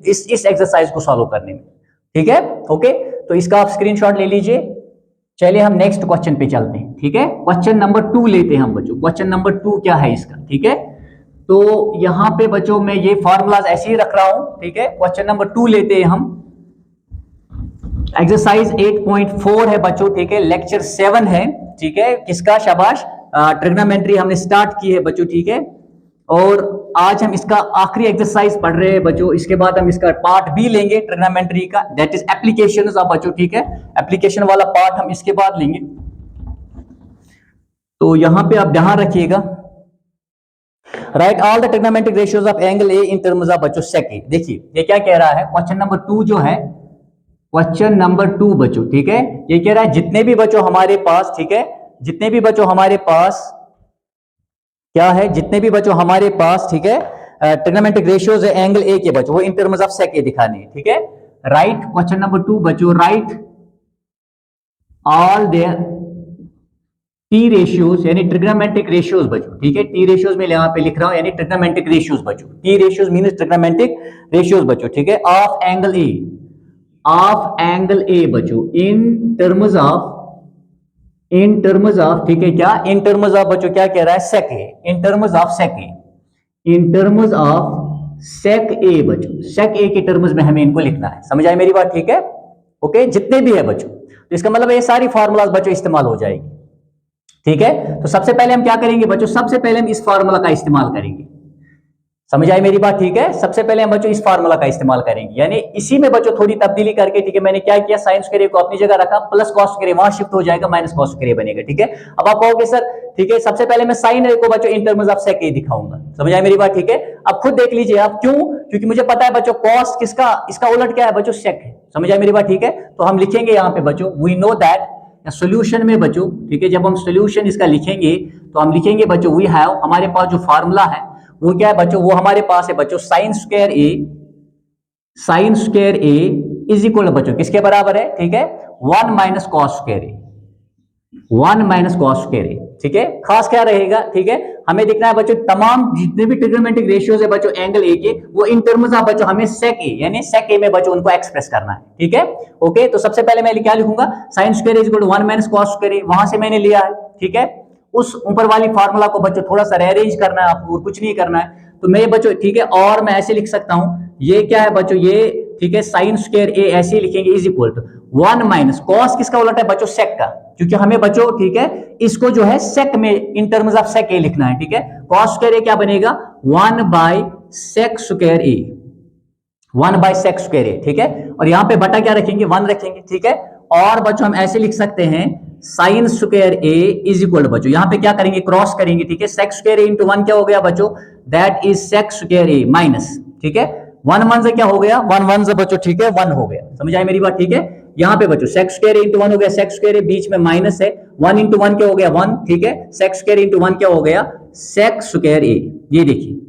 [SPEAKER 1] इस एक्सरसाइज को सॉल्व करने में, ठीक है। ओके, तो इसका आप स्क्रीनशॉट ले लीजिए। चलिए हम नेक्स्ट क्वेश्चन पे चलते हैं, ठीक है। क्वेश्चन नंबर 2 लेते हैं हम बच्चों। क्वेश्चन नंबर 2 क्या है इसका, ठीक है। तो यहां पे बच्चों मैं ये फार्मूलाज ऐसे ही रख रहा हूं, ठीक है। क्वेश्चन नंबर 2 लेते हैं हम। एक्सरसाइज 8.4 है बच्चों, ठीक है, लेक्चर 7 है, ठीक है, किसका, शाबाश, ट्रिग्नोमेट्री हमने स्टार्ट की है बच्चों, ठीक है। और आज हम इसका आखिरी एक्सरसाइज पढ़ रहे हैं बच्चों, इसके बाद हम इसका पार्ट भी लेंगे ट्रिग्नोमेट्री का, दैट इज एप्लीकेशंस ऑफ बच्चों, ठीक है। एप्लीकेशन वाला पार्ट हम इसके बाद लेंगे, तो यहां पे आप ध्यान रखिएगा। Right all the trigonometric ratios of angle A in terms of बच्चों सेक ए। देखिए ये क्या कह रहा है, क्वेश्चन नंबर 2 जो है, क्वेश्चन नंबर 2 बच्चों, ठीक है, ये कह रहा है जितने भी बच्चों हमारे पास, ठीक है, जितने भी बच्चों हमारे पास क्या है, जितने भी बच्चों हमारे पास, ठीक है, ट्रिग्नोमेट्रिक रेशियोज है एंगल ए के बच्चों, वो इन टर्म्स ऑफ सेक ए दिखाने हैं, ठीक है। राइट क्वेश्चन नंबर 2 बच्चों, write all their T ratios यानी ट्रिग्नोमेट्रिक रेशियोज बच्चों, ठीक है, टी रेशियोज में यहां पे लिख रहा हूं, यानी ट्रिग्नोमेट्रिक रेशियोज बच्चों, T ratios means trigonometric ratios बच्चों, ठीक है, of angle A, of angle A बच्चों इन टर्म्स ऑफ, ठीक है, क्या, इन टर्म्स ऑफ बच्चों क्या कह रहा है, sec A, in terms of sec A, in terms of sec A बच्चों, सेक ए के टर्म्स में हमें इनको लिखना है। समझ आई मेरी बात, ठीक है। ओके, जितने भी है बच्चों, तो इसका मतलब ये सारी फार्मूलाज बच्चों इस्तेमाल हो जाएगी, ठीक है। तो सबसे पहले हम क्या करेंगे बच्चों, सबसे पहले हम इस फार्मूला का इस्तेमाल करेंगे। समझ आई मेरी बात, ठीक है। सबसे पहले हम बच्चों इस फार्मूला का इस्तेमाल करेंगे, यानी इसी में बच्चों थोड़ी तब्दीली करके, ठीक है, मैंने क्या किया, साइन स्क्वायर को अपनी जगह रखा, प्लस कॉस स्क्वायर वहां शिफ्ट हो जाएगा, माइनस कॉस स्क्वायर बनेगा, ठीक है। अब आप कहोगे सर, ठीक है, सबसे पहले मैं साइन को बच्चों इन टर्म्स ऑफ सेक ए दिखाऊंगा। समझ आई मेरी बात, ठीक है। अब खुद देख लीजिए आप, क्यों, क्योंकि मुझे पता है बच्चों कॉस किसका, इसका उलट क्या है बच्चों, सेक है। समझ आई मेरी बात, ठीक है। तो हम लिखेंगे यहाँ पे बच्चों, वी नो दैट, सोल्यूशन में बच्चों, ठीक है, जब हम सोल्यूशन इसका लिखेंगे तो हम लिखेंगे बच्चों, वी हैव, हमारे पास जो फार्मूला है वो क्या है बच्चों, वो हमारे पास है बच्चों sine square A is equal बच्चों किसके बराबर है, ठीक है, 1 minus cos square A, 1 minus cos square A, ठीक है। खास क्या रहेगा, ठीक है, हमें दिखना है बच्चों तमाम जितने भी ट्रिग्नोमेट्रिक रेशियोज है बच्चों एंगल ए के, वो इन टर्म्स ऑफ बच्चों हमें सेक ए, यानी सेक ए में बच्चों उनको एक्सप्रेस करना है, ठीक है। ओके, तो सबसे पहले मैं क्या लिखूंगा, sine square is equal to 1 minus cos square A, वहां से मैंने लिया है, ठीक है। उस ऊपर वाली फार्मूला को बच्चों थोड़ा सा रीअरेंज करना है आपको, और कुछ नहीं करना है। तो मैं बच्चों, ठीक है, और मैं ऐसे लिख सकता हूं, ये क्या है बच्चों, ये, ठीक है, साइन स्क्वायर ए ऐसे लिखेंगे is equal to 1 minus cos किसका उलट है बच्चों, सेक का, क्योंकि हमें बच्चों, ठीक है, इसको जो है सेक में इन टर्म्स ऑफ सेक ए लिखना है, ठीक है। कॉस स्क्वायर ए क्या बनेगा, 1 by sec square A, 1 by sec square A, ठीक है। और यहां पे बटा क्या रखेंगे, 1 रखेंगे, ठीक है। और बच्चों हम ऐसे लिख सकते हैं sign square A is equal बच्चों, यहां पे क्या करेंगे, क्रॉस करेंगे, ठीक है, सेक स्क्वायर ए इंटू 1 क्या हो गया बच्चों, that is sec square A minus, ठीक है, 1 1 से क्या हो गया, 1 1 से बच्चों, ठीक है, 1 हो गया। समझ आए मेरी बात, ठीक है। यहां पे बच्चों सेक स्क्वायर ए इंटू 1 हो गया, सेक स्क्वायर ए बीच में माइनस है, 1 इंटू 1 क्या हो गया, 1, ठीक है, सेक स्क्वायर इंटू 1 क्या हो गया, सेक स्क्वायर ए। ये देखिए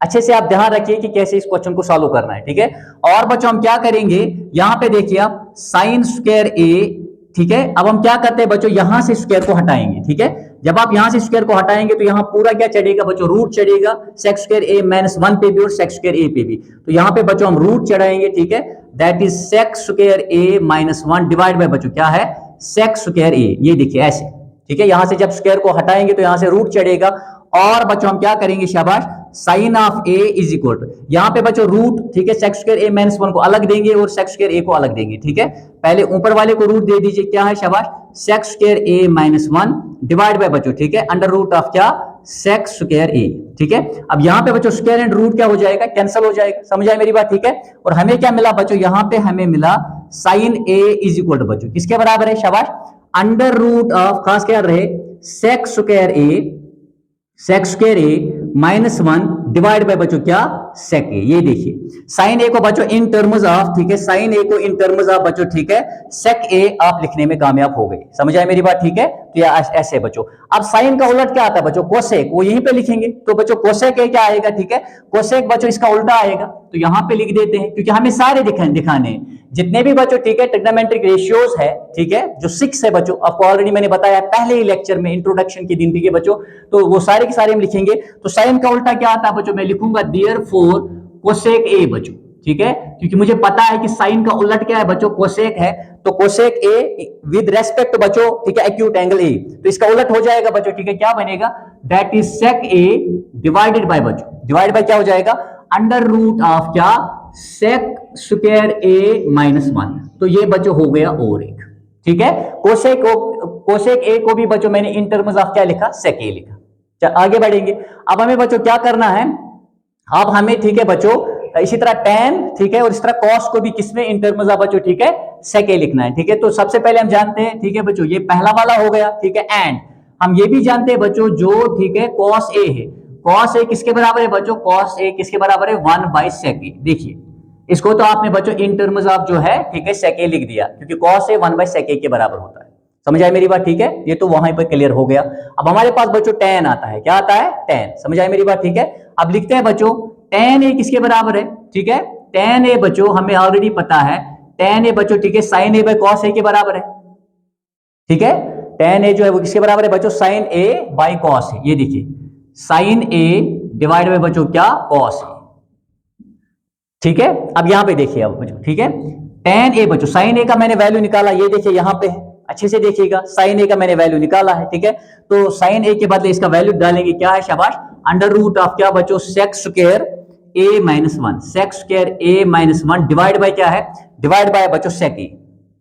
[SPEAKER 1] अच्छे से आप ध्यान रखिए कि कैसे इस क्वेश्चन को सॉल्व करना है, ठीक है। और बच्चों हम क्या करेंगे, यहां पे देखिए आप साइन स्क्वायर ए, ठीक है। अब हम क्या करते हैं बच्चों, यहां से स्क्वायर को हटाएंगे, ठीक है। जब आप यहां से स्क्वायर को हटाएंगे तो यहां पूरा क्या चढ़ेगा बच्चों, रूट चढ़ेगा, सेक स्क्वायर ए माइनस 1 पे भी और सेक स्क्वायर ए पे भी। तो यहां पे बच्चों हम रूट चढ़ाएंगे, ठीक है, that is sec square A minus 1 divide by बच्चों क्या है, सेक स्क्वायर ए। ये देखिए ऐसे, ठीक है, यहां से जब स्क्वायर को हटाएंगे तो यहां से रूट चढ़ेगा। और बच्चों हम क्या करेंगे, शाबाश, sine of a is equal to, यहां पे बच्चों रूट, ठीक है, सेक स्क्वायर ए माइनस 1 को अलग देंगे और सेक स्क्वायर ए को अलग देंगे, ठीक है। पहले ऊपर वाले को रूट दे दीजिए, क्या है शाबाश, sec square A minus 1 divide by बच्चों, ठीक है, अंडर रूट ऑफ क्या, सेक स्क्वायर ए, ठीक है। अब यहां पे बच्चों स्क्वायर एंड रूट क्या हो जाएगा, कैंसिल हो जाएगा। समझ आए मेरी बात, ठीक है। और हमें क्या मिला बच्चों, यहां पे हमें मिला sine a is equal to बच्चों किसके बराबर है, शाबाश, अंडर रूट ऑफ, खास क्या रहे, sec square A minus 1 divide by बच्चों क्या, सेक ए। ये देखिए साइन ए को बच्चों इन टर्म्स ऑफ, ठीक है, साइन ए को इन टर्म्स ऑफ बच्चों, ठीक है, सेक ए आप लिखने में कामयाब हो गए। समझ आए मेरी बात, ठीक है। तो या ऐसे बच्चों, अब साइन का उलट क्या आता है बच्चों, कोसेक, वो यहीं पे लिखेंगे। तो बच्चों कोसेक ए क्या आएगा, ठीक है, कोसेक बच्चों इसका उल्टा आएगा, तो यहां पे लिख देते हैं, क्योंकि हमें सारे दिखाने हैं जितने भी बच्चों, ठीक है, ट्रिग्नोमेट्रिक रेशियोज है, ठीक है, जो 6 है बच्चों, आपको ऑलरेडी मैंने बताया पहले ही लेक्चर में, इंट्रोडक्शन की दिन के बच्चों, तो वो सारे के सारे हम लिखेंगे। तो साइन का उल्टा क्या आता है बच्चों, मैं लिखूंगा देयरफॉर कोसेक ए बच्चों, ठीक है, क्योंकि मुझे पता है कि साइन का उलट क्या है बच्चों, कोसेक है। तो कोसेक ए विद रेस्पेक्ट बच्चों, ठीक है, एक्यूट एंगल ए, तो इसका उलट हो जाएगा बच्चों, ठीक है, क्या बनेगा, that is sec a divided by बच्चों, डिवाइड बाय क्या हो जाएगा, अंडर रूट ऑफ क्या, सेक स्क्वायर ए माइनस 1। तो ये बच्चों हो गया और एक, ठीक है। कोसेक ए को भी बच्चों मैंने इन टर्म्स ऑफ क्या लिखा, सेक ए लिखा। आगे बढ़ेंगे, अब हमें बच्चों क्या करना है, अब हमें, ठीक है बच्चों, इसी तरह tan, ठीक है, और इस तरह cos को भी किसमें, इन टर्म्स ऑफ बच्चों, ठीक है, सेक ए लिखना है, ठीक है। तो सबसे पहले हम जानते हैं, ठीक है बच्चों, ये पहला वाला हो गया, ठीक है। एंड हम ये भी जानते हैं बच्चों, जो, ठीक है, cos a है, cos a किसके बराबर है बच्चों, cos a किसके बराबर है, 1 बाय सेक ए। देखिए इसको तो आपने बच्चों इन टर्म्स ऑफ जो है, ठीक है, सेक ए लिख दिया, क्योंकि cos a 1 by sec A के बराबर होता है। समझ आए मेरी बात, ठीक है, ये तो वहां पर क्लियर हो गया। अब हमारे पास बच्चों tan आता है, क्या आता है, tan। समझ आए मेरी बात, ठीक है। अब लिखते हैं बच्चों tan a किसके बराबर है, ठीक है, tan a बच्चों हमें ऑलरेडी पता है, tan a बच्चों, ठीक है, sin a by cos a के बराबर है, ठीक है। tan a जो है वो किसके बराबर है बच्चों, sin a by cos a। ये देखिए sin a डिवाइड बाय बच्चों क्या, cos a, ठीक है। अब यहां पे देखिए अब बच्चों, ठीक है, tan a बच्चों, sin a का मैंने वैल्यू निकाला, ये देखिए यहां पे अच्छे से देखिएगा, sin a का मैंने वैल्यू निकाला है, ठीक है। तो sin a के बदले इसका वैल्यू डालेंगे, क्या है शाबाश, अंडर रूट ऑफ क्या बच्चों, sec square a minus 1, sec square a minus 1 divide by क्या है, डिवाइड बाय बच्चों सेक ए,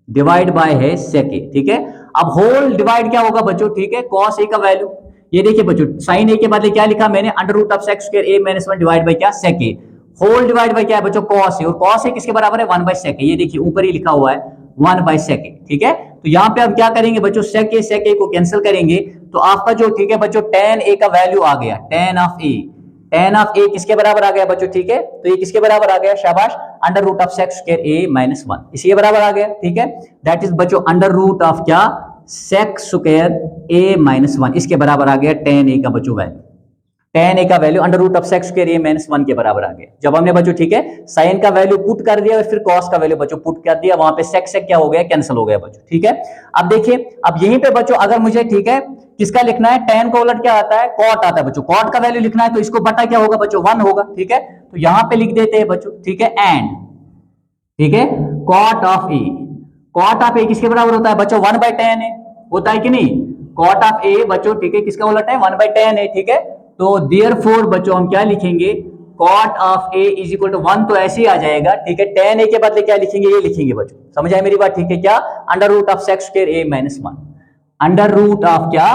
[SPEAKER 1] डिवाइड बाय है सेक ए, ठीक है। अब होल डिवाइड क्या होगा बच्चों, ठीक है, cos a का वैल्यू, ये देखिए बच्चों साइन ए के बदले क्या लिखा मैंने, under root of sec square A minus 1 divide by क्या, sec a, whole divide by क्या है बच्चों, कॉस ए, और कॉस ए किसके बराबर है, 1 बाई सेक ए, ये देखिए ऊपर ही लिखा हुआ है 1 बाई सेक ए, ठीक है। तो यहाँ पे हम क्या करेंगे बच्चों, सेक ए को कैंसिल करेंगे, तो आपका जो ठीक है बच्चों tan ए का वैल्यू आ गया, tan ऑफ ए किसके बराबर आ गया बच्चों, ठीक है। तो ये किसके बराबर आ गया, शाबाश, under root of sec square A minus 1, इसी के बराबर आ गया, ठीक है। दैट इज बच्चों अंडर रूट ऑफ क्या, सेक स्क्वायर ए माइनस 1, इसके बराबर आ गया tan ए का बच्चों वैल्यू, tan ए का value under root of sec square A minus 1 के बराबर आ गया। जब हमने बच्चों ठीक है साइन का वैल्यू पुट कर दिया और फिर कॉस का वैल्यू बच्चों पुट कर दिया, वहां पे सेक क्या हो गया, कैंसिल हो गया बच्चों, ठीक है। अब देखिए, अब यहीं पे बच्चों अगर मुझे ठीक है किसका लिखना है, tan का उलट क्या आता है, कॉट आता है बच्चों, कॉट का वैल्यू लिखना है तो इसको बटा क्या होगा बच्चों, 1 होगा, ठीक है। तो यहां पे लिख देते हैं बच्चों, ठीक है, एंड ठीक है कॉट ऑफ ए किसके बराबर होता है बच्चों, 1 बाई tan ए होता है कि नहीं, कॉट ऑफ ए बच्चों ठीक है किसका उलट है, 1 बाई tan ए, ठीक है। तो देयरफॉर बच्चों हम क्या लिखेंगे, cot of a is equal to 1, तो ऐसे ही आ जाएगा, ठीक है। tan ए के बदले क्या लिखेंगे, ये लिखेंगे बच्चों, समझ आए मेरी बात, ठीक है। क्या, under root of sec square A minus 1, under root of क्या,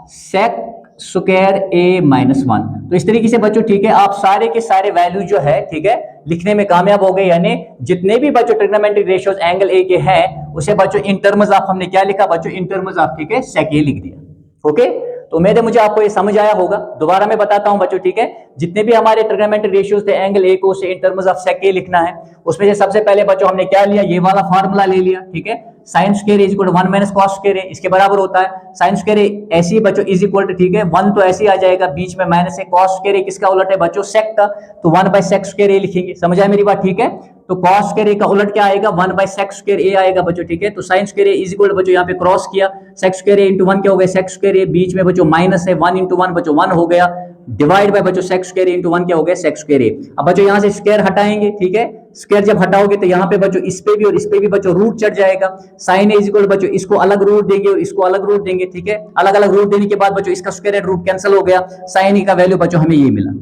[SPEAKER 1] सेक स्क्वायर ए माइनस 1। तो इस तरीके से बच्चों ठीक है आप सारे के सारे वैल्यू जो है ठीक है लिखने में कामयाब हो गए, यानी जितने भी बच्चों ट्रिग्नोमेट्रिक रेशियोज एंगल ए के हैं उसे बच्चों इन टर्म्स ऑफ हमने क्या लिखा बच्चों, इन टर्म्स ऑफ ठीक है सेक ए लिख दिया, ओके। तो उम्मीद है मुझे आपको ये समझ आया होगा। दोबारा मैं बताता हूं बच्चों, ठीक है, जितने भी हमारे ट्रिग्नोमेट्रिक रेशियोज थे एंगल ए को उसे इन टर्म्स ऑफ सेक ए लिखना है। उसमें से सबसे पहले बच्चों हमने क्या लिया, ये वाला फार्मूला ले लिया, ठीक है, sine square is equal to 1 minus cos square इसके बराबर होता है। साइन स्क्वायर ऐसे ही बच्चों इज इक्वल टू ठीक है 1 तो ऐसे ही आ जाएगा, बीच में माइनस है, कॉस स्क्वायर किसका उलट है बच्चों, सेक का, तो 1 बाय सेक स्क्वायर लिखेंगे, समझ आए मेरी बात, ठीक है। तो कॉस स्क्वायर का उलट क्या आएगा, 1 बाय सेक स्क्वायर ए आएगा बच्चों, ठीक है। तो sine square is equal to बच्चों यहाँ पे क्रॉस किया, सेक स्क्वायर इंटू 1 क्या हो गया, सेक स्क्वायर बीच में बच्चों माइनस है, 1 इंटू 1 बच्चों 1 हो गया, डिवाइड बाय बच्चों सेक स्क्वायर इंटू 1 क्या हो गया, सेक स्क्वायर ए। अब बच्चों यहाँ से स्क्वायर हटाएंगे, ठीक है, स्क्वायर जब हटाओगे तो यहाँ पे बच्चों इस पे भी और इस पे भी बच्चों रूट चढ़ जाएगा। साइन इज इक्वल बच्चों इसको अलग रूट देंगे और इसको अलग रूट देंगे, ठीक है। अलग अलग रूट देने के बाद बच्चों इसका स्क्वायर रूट कैंसिल हो गया, साइन का वैल्यू बच्चों हमें ये मिला,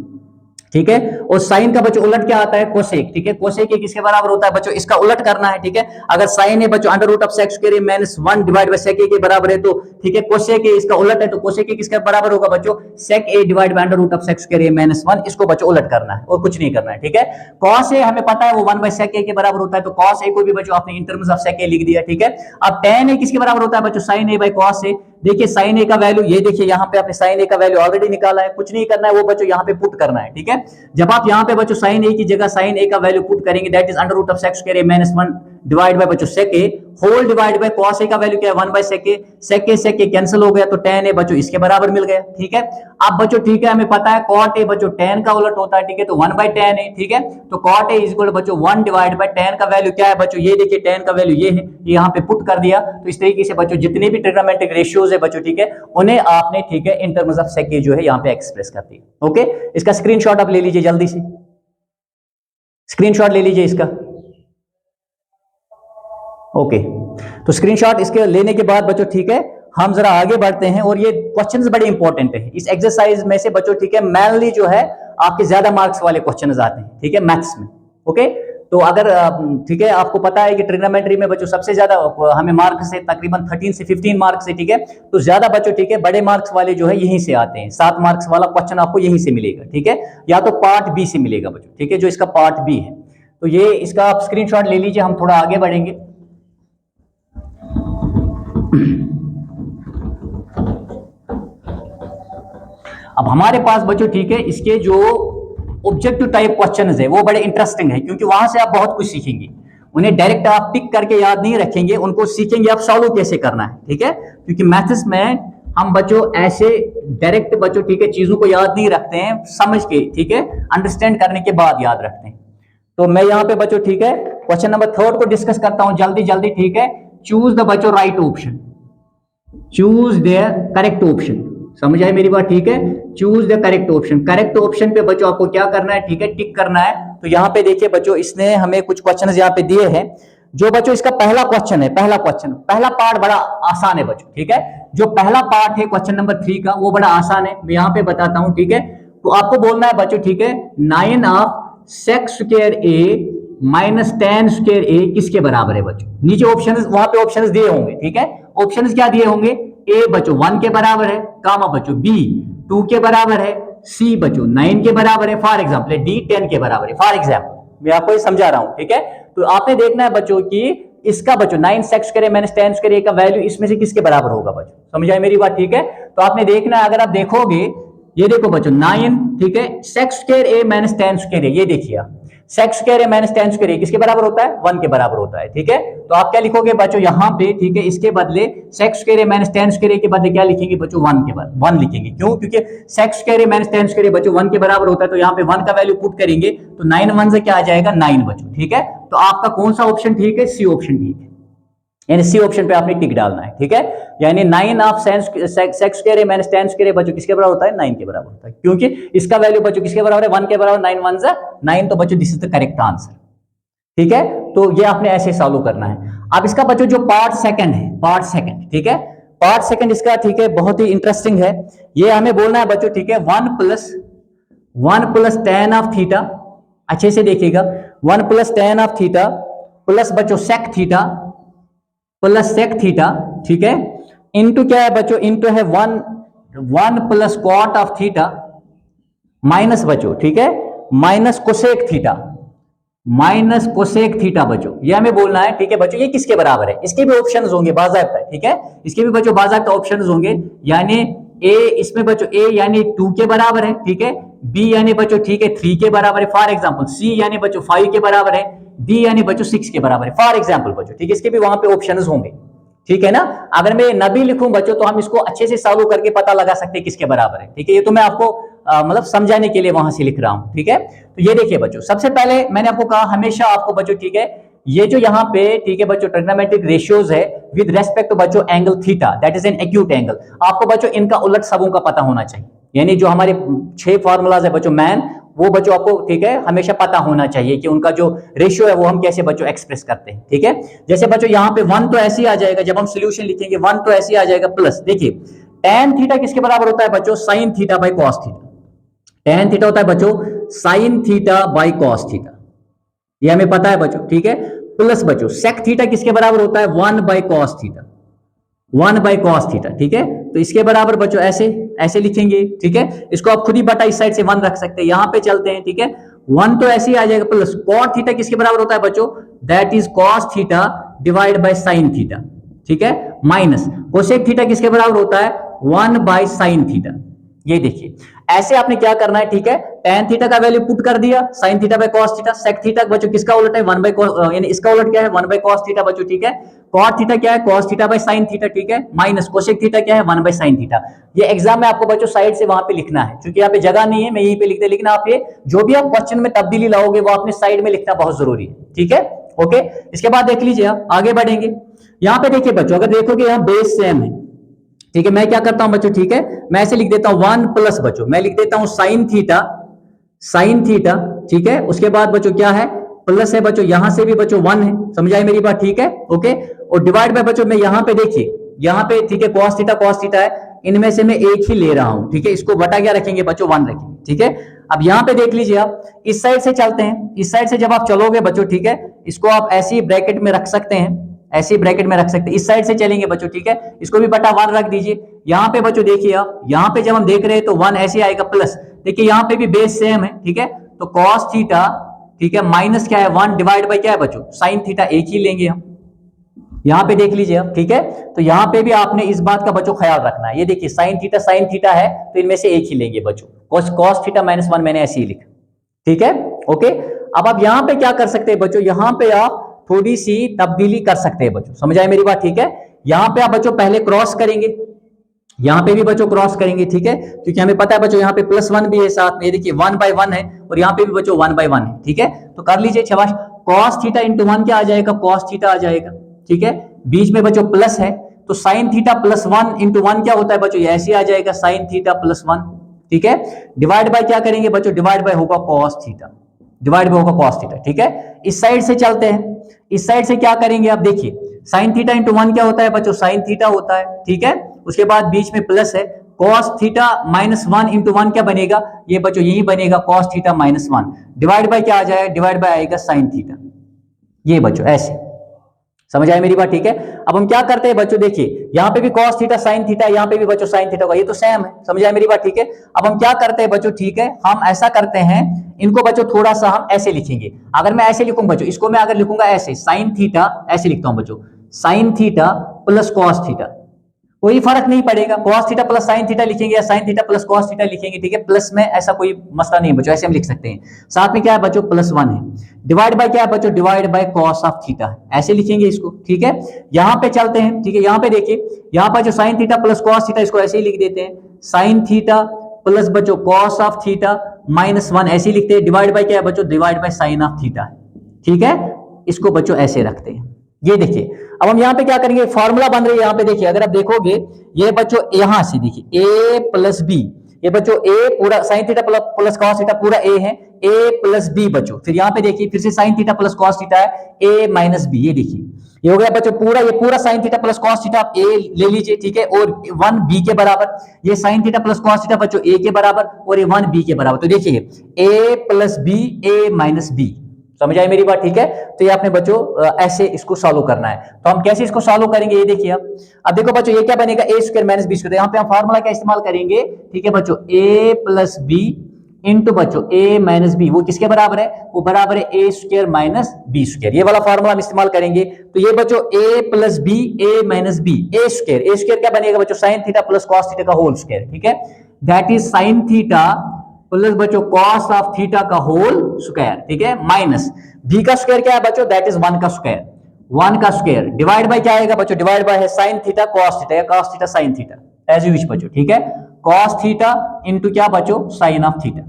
[SPEAKER 1] ठीक है। और साइन का बच्चों उलट क्या आता है, कोसेक, ठीक है। कोसेक किसके बराबर होता है बच्चों, इसका उलट करना है, ठीक है। अगर साइन है बच्चों under root of sec square minus 1 divide by sec A के बराबर है, तो ठीक है कोसेक इसका उलट है, तो कोसेक किसके बराबर होगा बच्चों, sec A divide by under root of sec square minus 1, इसको बच्चों उलट करना है और कुछ नहीं करना है, ठीक है। कॉस ए हमें पता है वो 1 बाय सेक ए के बराबर होता है, तो कॉस ए को भी बच्चों आपने इन टर्म्स ऑफ सेक ए लिख दिया, ठीक है। अब tan ए किसके बराबर होता है बच्चों, साइन ए बाय कॉस ए। देखिए साइन ए का वैल्यू ये देखिए यहाँ पे आपने साइन ए का वैल्यू ऑलरेडी निकाला है, कुछ नहीं करना है, वो बच्चों यहाँ पे पुट करना है, ठीक है। जब आप यहाँ पे बच्चों साइन ए की जगह साइन ए का वैल्यू पुट करेंगे, that is under root of sec square A minus 1 divide by बच्चों sec a whole divide by cos a का वैल्यू क्या है 1 बाय सेक ए कैंसिल हो गया, तो tan ए बच्चों इसके बराबर मिल गया, ठीक है। अब बच्चों ठीक है हमें पता है cot ए बच्चों tan का उलट होता है, ठीक है, तो 1 बाय tan ए, ठीक है। तो cot a is equal to बच्चों 1 डिवाइड बाय tan का वैल्यू क्या है बच्चों, ये देखिए tan का वैल्यू ये है, ये यहाँ पे पुट कर दिया। तो इस तरीके से बच्चों जितने भी ट्रिग्नोमेट्रिक रेशियोज है बच्चों, ठीक है, उन्हें आपने ठीक है इन टर्म्स ऑफ सेक ए जो है यहाँ पे एक्सप्रेस कर दिया, ओके। इसका स्क्रीनशॉट आप ले लीजिए जल्दी से, स्क्रीनशॉट ले लीजिए इसका, ओके। तो स्क्रीनशॉट इसके लेने के बाद बच्चों ठीक है हम जरा आगे बढ़ते हैं, और ये क्वेश्चंस बड़े इंपॉर्टेंट है इस एक्सरसाइज में से बच्चों, ठीक है। मेनली जो है आपके ज्यादा मार्क्स वाले क्वेश्चंस आते हैं, ठीक है, मैथ्स में, ओके। तो अगर ठीक है आपको पता है कि ट्रिग्नोमेट्री में बच्चों सबसे ज्यादा हमें मार्क्स है तकरीबन 13 से 15 मार्क्स है, ठीक है। तो ज्यादा बच्चों ठीक है बड़े मार्क्स वाले जो है यहीं से आते हैं, 7 मार्क्स वाला क्वेश्चन आपको यहीं से मिलेगा, ठीक है, या तो पार्ट बी से मिलेगा बच्चों, ठीक है, जो इसका पार्ट बी है। तो ये इसका आप स्क्रीनशॉट ले लीजिए, हम थोड़ा आगे बढ़ेंगे। अब हमारे पास बच्चों ठीक है इसके जो ऑब्जेक्टिव टाइप क्वेश्चंस है वो बड़े इंटरेस्टिंग है, क्योंकि वहां से आप बहुत कुछ सीखेंगे। उन्हें डायरेक्ट आप टिक करके याद नहीं रखेंगे, उनको सीखेंगे आप सॉल्व कैसे करना है, ठीक है। क्योंकि मैथ्स में हम बच्चों ऐसे डायरेक्ट बच्चों ठीक है चीजों को याद नहीं रखते हैं, समझ के ठीक है अंडरस्टैंड करने के बाद याद रखते हैं। तो मैं यहाँ पे बच्चों ठीक है क्वेश्चन नंबर 3 को डिस्कस करता हूं जल्दी जल्दी, ठीक है। चूज द बच्चों right option, choose the correct option, समझ आए मेरी बात, ठीक है। Choose the correct option, correct option पे बच्चों आपको क्या करना है, ठीक है, टिक करना है। तो यहाँ पे देखिए बच्चों इसने हमें कुछ क्वेश्चन यहाँ पे दिए हैं। जो बच्चों इसका पहला क्वेश्चन है, पहला पार्ट बड़ा आसान है बच्चों, ठीक है। जो पहला पार्ट है क्वेश्चन नंबर 3 का वो बड़ा आसान है, मैं यहाँ पे बताता हूँ, ठीक है। तो आपको बोलना है बच्चों ठीक है 9 of sec square A minus tan square A किसके बराबर है बच्चों। नीचे ऑप्शन वहां पे ऑप्शंस दिए होंगे, ठीक है। ऑप्शंस क्या दिए होंगे, ए बच्चों 1 के बराबर है, कामा बच्चों बी 2 के बराबर है, सी बच्चों 9 के बराबर है, फॉर एग्जाम्पल डी 10 के बराबर है, फॉर एग्जाम्पल मैं आपको ये समझा रहा हूं, ठीक है। तो आपने देखना है बच्चों कि इसका बच्चों 9 सेक्स करे माइनस 10 स्क्वायर का वैल्यू इसमें से किसके बराबर होगा बच्चों, समझ आए मेरी बात, ठीक है। तो आपने देखना है, अगर आप देखोगे ये देखो बच्चों 9, ठीक है, सेक्स स्क्वायर ए माइनस 10 स्क्वायर, ये देखिए सेक्स स्क्वायर ए माइनस 10 स्क्वायर किसके बराबर होता है, 1 के बराबर होता है, ठीक है। तो आप क्या लिखोगे बच्चों यहाँ पे, ठीक है, इसके बदले सेक्स स्क्वायर ए माइनस 10 स्क्वायर के बदले क्या लिखेंगे बच्चों, 1 के बराबर 1 लिखेंगे, क्यों, क्योंकि सेक्स स्क्वायर ए माइनस 10 स्क्वायर बच्चों 1 के बराबर होता है, तो यहाँ पे 1 का वैल्यू पुट करेंगे तो 9 1 से क्या आ जाएगा 9 बच्चों, ठीक है। तो आपका कौन सा ऑप्शन ठीक है, सी ऑप्शन ठीक है, यानी सी ऑप्शन पे आपने टिक डालना है, ठीक है। यानी 9 of sex square A minus 10 square बच्चों किसके बराबर होता है, 9 के बराबर होता है, क्योंकि इसका वैल्यू बच्चों किसके बराबर है, 1 के बराबर, 9 1 जा 9, तो बच्चों this is the correct answer, ठीक है। तो ये आपने ऐसे सॉल्व करना है। अब इसका बच्चों जो पार्ट सेकंड है, पार्ट सेकंड, ठीक है, पार्ट सेकंड इसका, ठीक है, बहुत ही इंटरेस्टिंग है। ये हमें बोलना है बच्चों, ठीक है, 1 प्लस tan ऑफ थीटा, अच्छे से देखिएगा, 1 plus tan of theta plus बच्चों sec theta plus sec theta, ठीक है, इनटू क्या है बच्चों, इनटू है 1 plus cot of theta minus बच्चों, ठीक है, minus cosec theta, minus cosec theta बच्चों, ये हमें बोलना है, ठीक है बच्चों। ये किसके बराबर है, इसके भी ऑप्शंस होंगे बाज़ाब्ता, ठीक है, इसके भी बच्चों बाज़ाब्ता ऑप्शंस होंगे, यानी ए इसमें बच्चों ए यानी 2 के बराबर है, ठीक है, बी यानी बच्चों, ठीक है, 3 के बराबर है, फॉर एग्जांपल सी यानी बच्चों 5 के बराबर है, डी यानी बच्चों 6 के बराबर है, फॉर एग्जांपल बच्चों, ठीक है, इसके भी वहां पे ऑप्शंस होंगे, ठीक है ना। अगर मैं न भी लिखूं बच्चों तो हम इसको अच्छे से सॉल्व करके पता लगा सकते हैं किसके बराबर है, ठीक है। ये तो मैं आपको मतलब समझाने के लिए वहां से लिख रहा हूं, ठीक है। तो ये देखिए बच्चों, सबसे पहले मैंने आपको कहा हमेशा आपको बच्चों, ठीक है, ये जो यहाँ पे, ठीक है बच्चों, ट्रिग्नोमेट्रिक रेशियोज है विद रेस्पेक्ट टू बच्चों angle theta, that is an acute angle, आपको बच्चों इनका उलट सबों का पता होना चाहिए, यानी जो हमारे 6 फार्मूलाज है बच्चों मैन, वो बच्चों आपको, ठीक है, हमेशा पता होना चाहिए कि उनका जो रेशियो है वो हम कैसे बच्चों एक्सप्रेस करते हैं, ठीक है। जैसे बच्चों यहाँ पे 1 तो ऐसे ही आ जाएगा, जब हम सोल्यूशन लिखेंगे 1 तो ऐसे ही आ जाएगा, प्लस देखिए tan थीटा किसके बराबर होता है बच्चों, sin theta by cos theta, tan theta होता है बच्चों sin theta by cos theta, ये हमें पता है बच्चों, ठीक है, प्लस बच्चों sec थीटा किसके बराबर होता है, 1 by cos theta, 1 by cos theta, ठीक है। तो इसके बराबर बच्चों ऐसे ऐसे लिखेंगे, ठीक है, इसको आप खुद ही बटा इस साइड से 1 रख सकते हैं, यहां पे चलते हैं, ठीक है, 1 तो ऐसे ही आ जाएगा, प्लस cot थीटा किसके बराबर होता है बच्चों, that is cos theta divide by sin theta, ठीक है, माइनस cosec थीटा किसके बराबर होता है, 1 बाय sin थीटा। ये देखिए ऐसे आपने क्या करना है, ठीक है, tan थीटा का वैल्यू पुट कर दिया, sin theta by cos theta, sec theta बच्चों किसका उलट है, 1 बाय cos, यानी इसका उलट क्या है, 1 बाय cos थीटा बच्चों, ठीक है, cot थीटा क्या है, cos theta by sin theta, ठीक है, माइनस cosec थीटा क्या है, 1 बाय sin थीटा। ये एग्जाम में आपको बच्चों साइड से वहां पे लिखना है, क्योंकि यहाँ पे जगह नहीं है, मैं यहीं पे लिखते, लेकिन आप ये जो भी आप क्वेश्चन में तब्दीली लाओगे वो आपने साइड में लिखना बहुत जरूरी है, ठीक है, ओके। इसके बाद देख लीजिए, आप आगे बढ़ेंगे, यहाँ पे देखिए बच्चों, अगर देखोगे यहाँ बेस सेम है, ठीक है, मैं क्या करता हूं बच्चों, ठीक है, मैं ऐसे लिख देता हूं 1 प्लस बच्चों, मैं लिख देता हूं sin थीटा, ठीक है, उसके बाद बच्चों क्या है, प्लस है बच्चों, यहां से भी बच्चों 1 है, समझ आई मेरी बात, ठीक है, ओके, और डिवाइड बाय बच्चों मैं यहां पे देखिए, यहां पे, ठीक है, cos थीटा है, इनमें से मैं एक ही ले रहा हूं, ठीक है, इसको बटा क्या रखेंगे बच्चों, 1 रखेंगे, ठीक है। अब यहां पे देख लीजिए, आप इस साइड से चलते हैं, इस साइड से जब आप चलोगे बच्चों, ठीक है, इसको आप ऐसे ही ब्रैकेट में रख सकते हैं, ऐसे ब्रैकेट में रख सकते हैं, इस साइड से चलेंगे बच्चों, ठीक है, इसको भी बटा 1 रख दीजिए। यहां पे बच्चों देखिए, आप यहां पे जब हम देख रहे हैं तो 1 ऐसे आएगा, प्लस देखिए यहां पे भी बेस सेम है, ठीक है, तो cos थीटा, ठीक है, माइनस क्या है 1 डिवाइड बाय क्या है बच्चों, sin थीटा, एक ही लेंगे हम, यहां पे देख लीजिए आप, ठीक है। तो यहां पे भी आपने इस बात का बच्चों ख्याल रखना है, ये देखिए sin थीटा है, तो इनमें से एक ही लेंगे बच्चों, cos थीटा माइनस 1 मैंने ऐसे ही लिखा, ठीक है, ओके। अब आप यहां पे क्या कर सकते हैं बच्चों, यहां पे आप थोड़ी सी तब्दीली कर सकते हैं बच्चों, समझ आए मेरी बात, ठीक है। यहां पे आप बच्चों पहले क्रॉस करेंगे, यहां पे भी बच्चों क्रॉस करेंगे, ठीक है, क्योंकि हमें पता है बच्चों यहाँ पे +1 भी है साथ में, ये देखिए 1 बाय 1 है, और यहाँ पे भी बच्चों 1 बाय 1 है, ठीक है। तो कर लीजिए शाबाश, cos थीटा इंटू 1 क्या आ जाएगा, cos थीटा आ जाएगा, ठीक है, बीच में बच्चों प्लस है, तो sin थीटा +1 इंटू 1 क्या होता है बच्चों, ये ऐसे आ जाएगा sin थीटा +1, ठीक है, डिवाइड बाय क्या करेंगे बच्चों, डिवाइड बाय होगा cos थीटा, डिवाइड बाय होगा cos थीटा, ठीक है। इस साइड से चलते हैं, इस साइड से क्या करेंगे आप देखिए, sin थीटा इंटू 1 क्या होता है बच्चों, sin थीटा होता है, ठीक है, उसके बाद बीच में प्लस है, cos थीटा -1 इंटू 1 क्या बनेगा, ये बच्चों यही बनेगा cos थीटा -1, डिवाइड बाय क्या आ जाएगा, डिवाइड बाय आएगा sin थीटा, ये बच्चों ऐसे, समझ आए मेरी बात, ठीक है। अब हम क्या करते हैं बच्चों, देखिए यहाँ पे भी cos थीटा sin थीटा, यहाँ पे भी बच्चों sin थीटा होगा, ये तो सेम है। समझ आए मेरी बात, ठीक है। अब हम क्या करते हैं बच्चों, ठीक है, हम ऐसा करते हैं, इनको बच्चों थोड़ा सा हम ऐसे लिखेंगे। अगर मैं ऐसे लिखूंगा बच्चों, इसको मैं अगर लिखूंगा ऐसे sin थीटा, ऐसे लिखता हूं बच्चों, sin theta plus cos theta, कोई फर्क नहीं पड़ेगा, cos theta plus sin theta लिखेंगे या sin theta plus cos theta लिखेंगे, ठीक है। प्लस में ऐसा कोई मसला नहीं है बच्चों, ऐसे हम लिख सकते हैं। साथ में क्या है बच्चों, +1 है, डिवाइड बाय क्या है बच्चों, divide bye cos of theta, ऐसे लिखेंगे इसको, ठीक है। यहां पे चलते हैं, ठीक है, यहां पे देखिए, यहां पर जो sin theta plus cos theta, इसको ऐसे ही लिख देते हैं, sin थीटा प्लस बच्चों cos ऑफ थीटा -1, ऐसे ही लिखते हैं, डिवाइड बाय क्या है बच्चों, divide bye sin of theta, ठीक है। इसको बच्चों ऐसे रखते हैं। ये देखिए, अब हम यहाँ पे क्या करेंगे, फॉर्मूला बन रही है यहाँ पे, देखिए अगर आप देखोगे, ये बच्चों यहां से देखिए a प्लस बी, ये बच्चों a पूरा sin theta plus cos theta पूरा a है, a प्लस बी बच्चों, फिर यहाँ पे देखिए फिर से sin theta plus cos theta है, a माइनस बी, ये देखिए ये हो गया बच्चों पूरा, ये पूरा sin theta plus cos theta आप a ले लीजिए, ठीक है, और 1 b के बराबर, ये sin theta plus cos theta बच्चों a के बराबर और ये 1 b के बराबर। तो देखिए a plus b, a minus b, समझ आई मेरी बात, ठीक है। तो ये आपने बच्चों ऐसे इसको सॉल्व करना है। तो हम कैसे इसको सॉल्व करेंगे, ये देखिए अब देखो बच्चों, ये क्या बनेगा, a square minus b square, यहाँ पे हम फार्मूला क्या इस्तेमाल करेंगे, ठीक है बच्चों, a प्लस बी इंटू बच्चों a माइनस बी, वो किसके बराबर है, वो बराबर है a square minus b square, ये वाला फार्मूला हम इस्तेमाल करेंगे। तो ये बच्चों a plus b, a minus b, a square क्या बनेगा बच्चों, sin theta plus cos theta का होल स्क्वायर, ठीक है, that is sin theta plus बच्चों cos ऑफ थीटा का होल स्क्वायर, ठीक है, माइनस b का स्क्वायर क्या है बच्चों, दैट इज 1 का स्क्वायर, 1 का स्क्वायर, डिवाइड बाय क्या आएगा बच्चों, डिवाइड बाय है sin थीटा cos थीटा या cos theta sin theta, as you wish बच्चों, ठीक है, cos थीटा इनटू क्या बच्चों, sin ऑफ थीटा।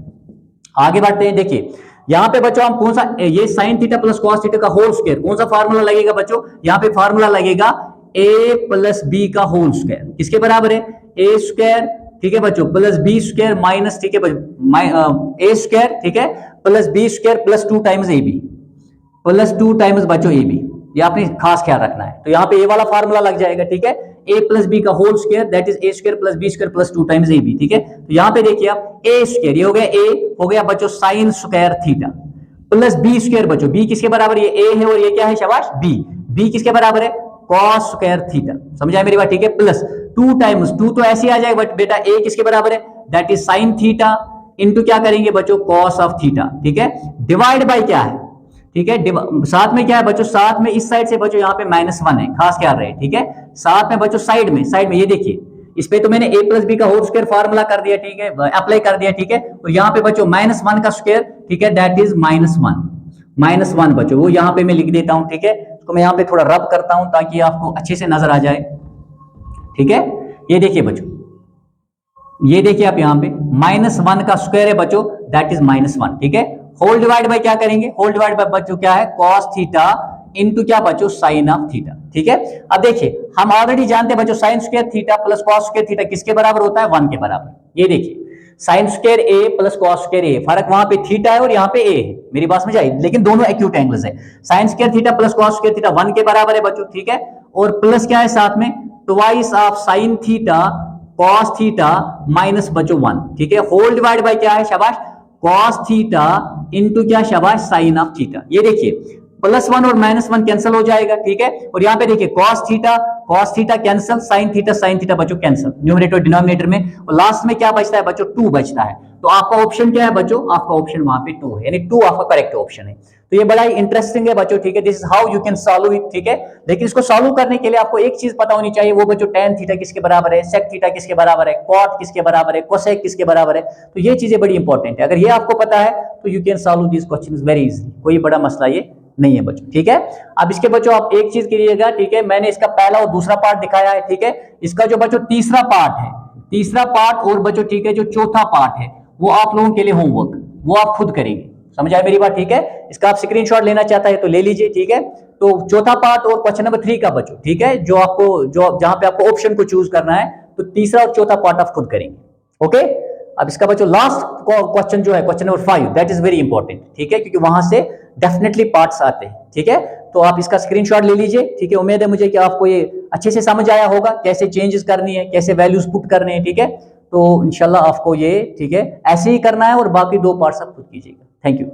[SPEAKER 1] आगे बढ़ते हैं, देखिए यहां पे बच्चों हम कौन सा, ये sin theta plus cos theta का होल स्क्वायर, कौन सा फार्मूला लगेगा बच्चों, यहां पे फार्मूला लगेगा a प्लस बी का होल स्क्वायर, किसके बराबर है, a स्क्वायर, ठीक है बच्चों, प्लस बी स्क्वायर माइनस, ठीक है a स्क्वायर, ठीक है, plus b square plus 2 times a b, plus 2 times बच्चों ए बी, ये आपने खास ख्याल रखना है। तो यहाँ पे ए वाला फार्मूला लग जाएगा, ठीक है, a प्लस बी का whole square, that is a square plus b square plus 2 times a b, ठीक है। तो यहाँ पे देखिए आप a स्क्वायर, ये हो गया a, हो गया बच्चों sine square theta, plus b square बच्चों, b किसके बराबर, ये a है और ये क्या है शाबाश b, b किसके बराबर है, cos स्क्वायर थीटा, समझ आए मेरी बात, ठीक है, प्लस 2 टाइम्स 2 तो ऐसे आ जाएगा, बट बेटा a किसके बराबर है, that is sine theta into क्या करेंगे बच्चों, cos ऑफ थीटा, ठीक है, डिवाइड बाय क्या है, ठीक है, साथ में क्या है बच्चों, साथ में इस साइड से बच्चों यहाँ पे -1 है, खास ख्याल रहे, ठीक है, साथ में बच्चों साइड में ये देखिए, इस पे तो मैंने a प्लस बी का होल स्क्वायर फार्मूला कर दिया, ठीक है, अप्लाई कर दिया, ठीक है, और यहाँ पे बच्चों -1 का स्क्वायर, ठीक है, दैट इज -1 बच्चों, वो यहाँ पे मैं लिख देता हूँ, ठीक है, तो मैं यहाँ पे थोड़ा रब करता हूँ ताकि आपको अच्छे से नजर आ जाए, ठीक है। ये देखिए बच्चों, ये देखिए आप यहाँ पे -1 का स्क्वायर है बच्चों, दैट इज -1, ठीक है, होल डिवाइड बाय क्या करेंगे, होल डिवाइड बाय बच्चों क्या है, cos थीटा इनटू क्या बच्चों, sin ऑफ थीटा, ठीक है। अब देखिए हम ऑलरेडी जानते हैं बच्चों sin square theta plus cos square theta किसके बराबर होता है, 1 के बराबर। ये देखिए sin square a plus cos square a, फर्क वहां पे थीटा है और यहाँ पे a है, मेरी बात समझ आई, लेकिन दोनों एक्यूट एंगल्स है। sin square theta plus cos square theta 1 के बराबर है बच्चों, ठीक है, और प्लस क्या है साथ में, twice of sin theta cos theta minus बच्चों 1, ठीक है, होल डिवाइड बाय क्या है शाबाश, cos थीटा इनटू क्या शाबाश, साइन ऑफ थीटा। ये देखिए +1 और -1 कैंसिल हो जाएगा, ठीक है, और यहाँ पे देखिए cos theta cancel, sin theta बच्चों कैंसिल, न्यूमरेटर डिनोमिनेटर में, और लास्ट में क्या बचता है बच्चों, 2 बचता है। तो आपका ऑप्शन क्या है बच्चों, आपका ऑप्शन वहां पे 2 है, यानी 2 आपका करेक्ट ऑप्शन है। तो ये बड़ा ही इंटरेस्टिंग है बच्चों, ठीक है, this is how you can solve it, ठीक है। लेकिन इसको सॉल्व करने के लिए आपको एक चीज पता होनी चाहिए, वो बच्चों tan थीटा किसके बराबर है, sec थीटा किसके बराबर है, cot किसके बराबर है, cosec किसके बराबर है। तो ये चीजें बड़ी इंपॉर्टेंट है, अगर ये आपको पता है तो you can solve this question very easily, कोई बड़ा मसला ये नहीं है बच्चों, ठीक है। अब इसके बच्चों आप एक चीज कीजिएगा, ठीक है, मैंने इसका पहला और दूसरा पार्ट दिखाया है, ठीक है, इसका जो बच्चों तीसरा पार्ट और बच्चों, ठीक है, जो चौथा पार्ट है वो आप लोगों के लिए होमवर्क, वो आप खुद करेंगे, समझ आए मेरी बात, ठीक है। इसका आप स्क्रीनशॉट लेना चाहता है तो ले लीजिए, ठीक है। तो चौथा पार्ट और क्वेश्चन नंबर 3 का बच्चों, ठीक है, जो जहां पे आपको ऑप्शन को चूज करना है, तो तीसरा और चौथा पार्ट आप खुद करेंगे, ओके। अब इसका बच्चों लास्ट क्वेश्चन जो है, question number 5, that is very important, ठीक है, क्योंकि वहां से डेफिनेटली पार्ट्स आते हैं, ठीक है। तो आप इसका स्क्रीनशॉट ले लीजिए, ठीक है। उम्मीद है मुझे कि आपको ये अच्छे से समझ आया होगा, कैसे चेंजेस करनी है, कैसे वैल्यूज पुट करने हैं, ठीक है। तो इंशाल्लाह आपको ये, ठीक है, ऐसे ही करना है और बाकी 2 पार्ट्स आप खुद कीजिएगा। Thank you.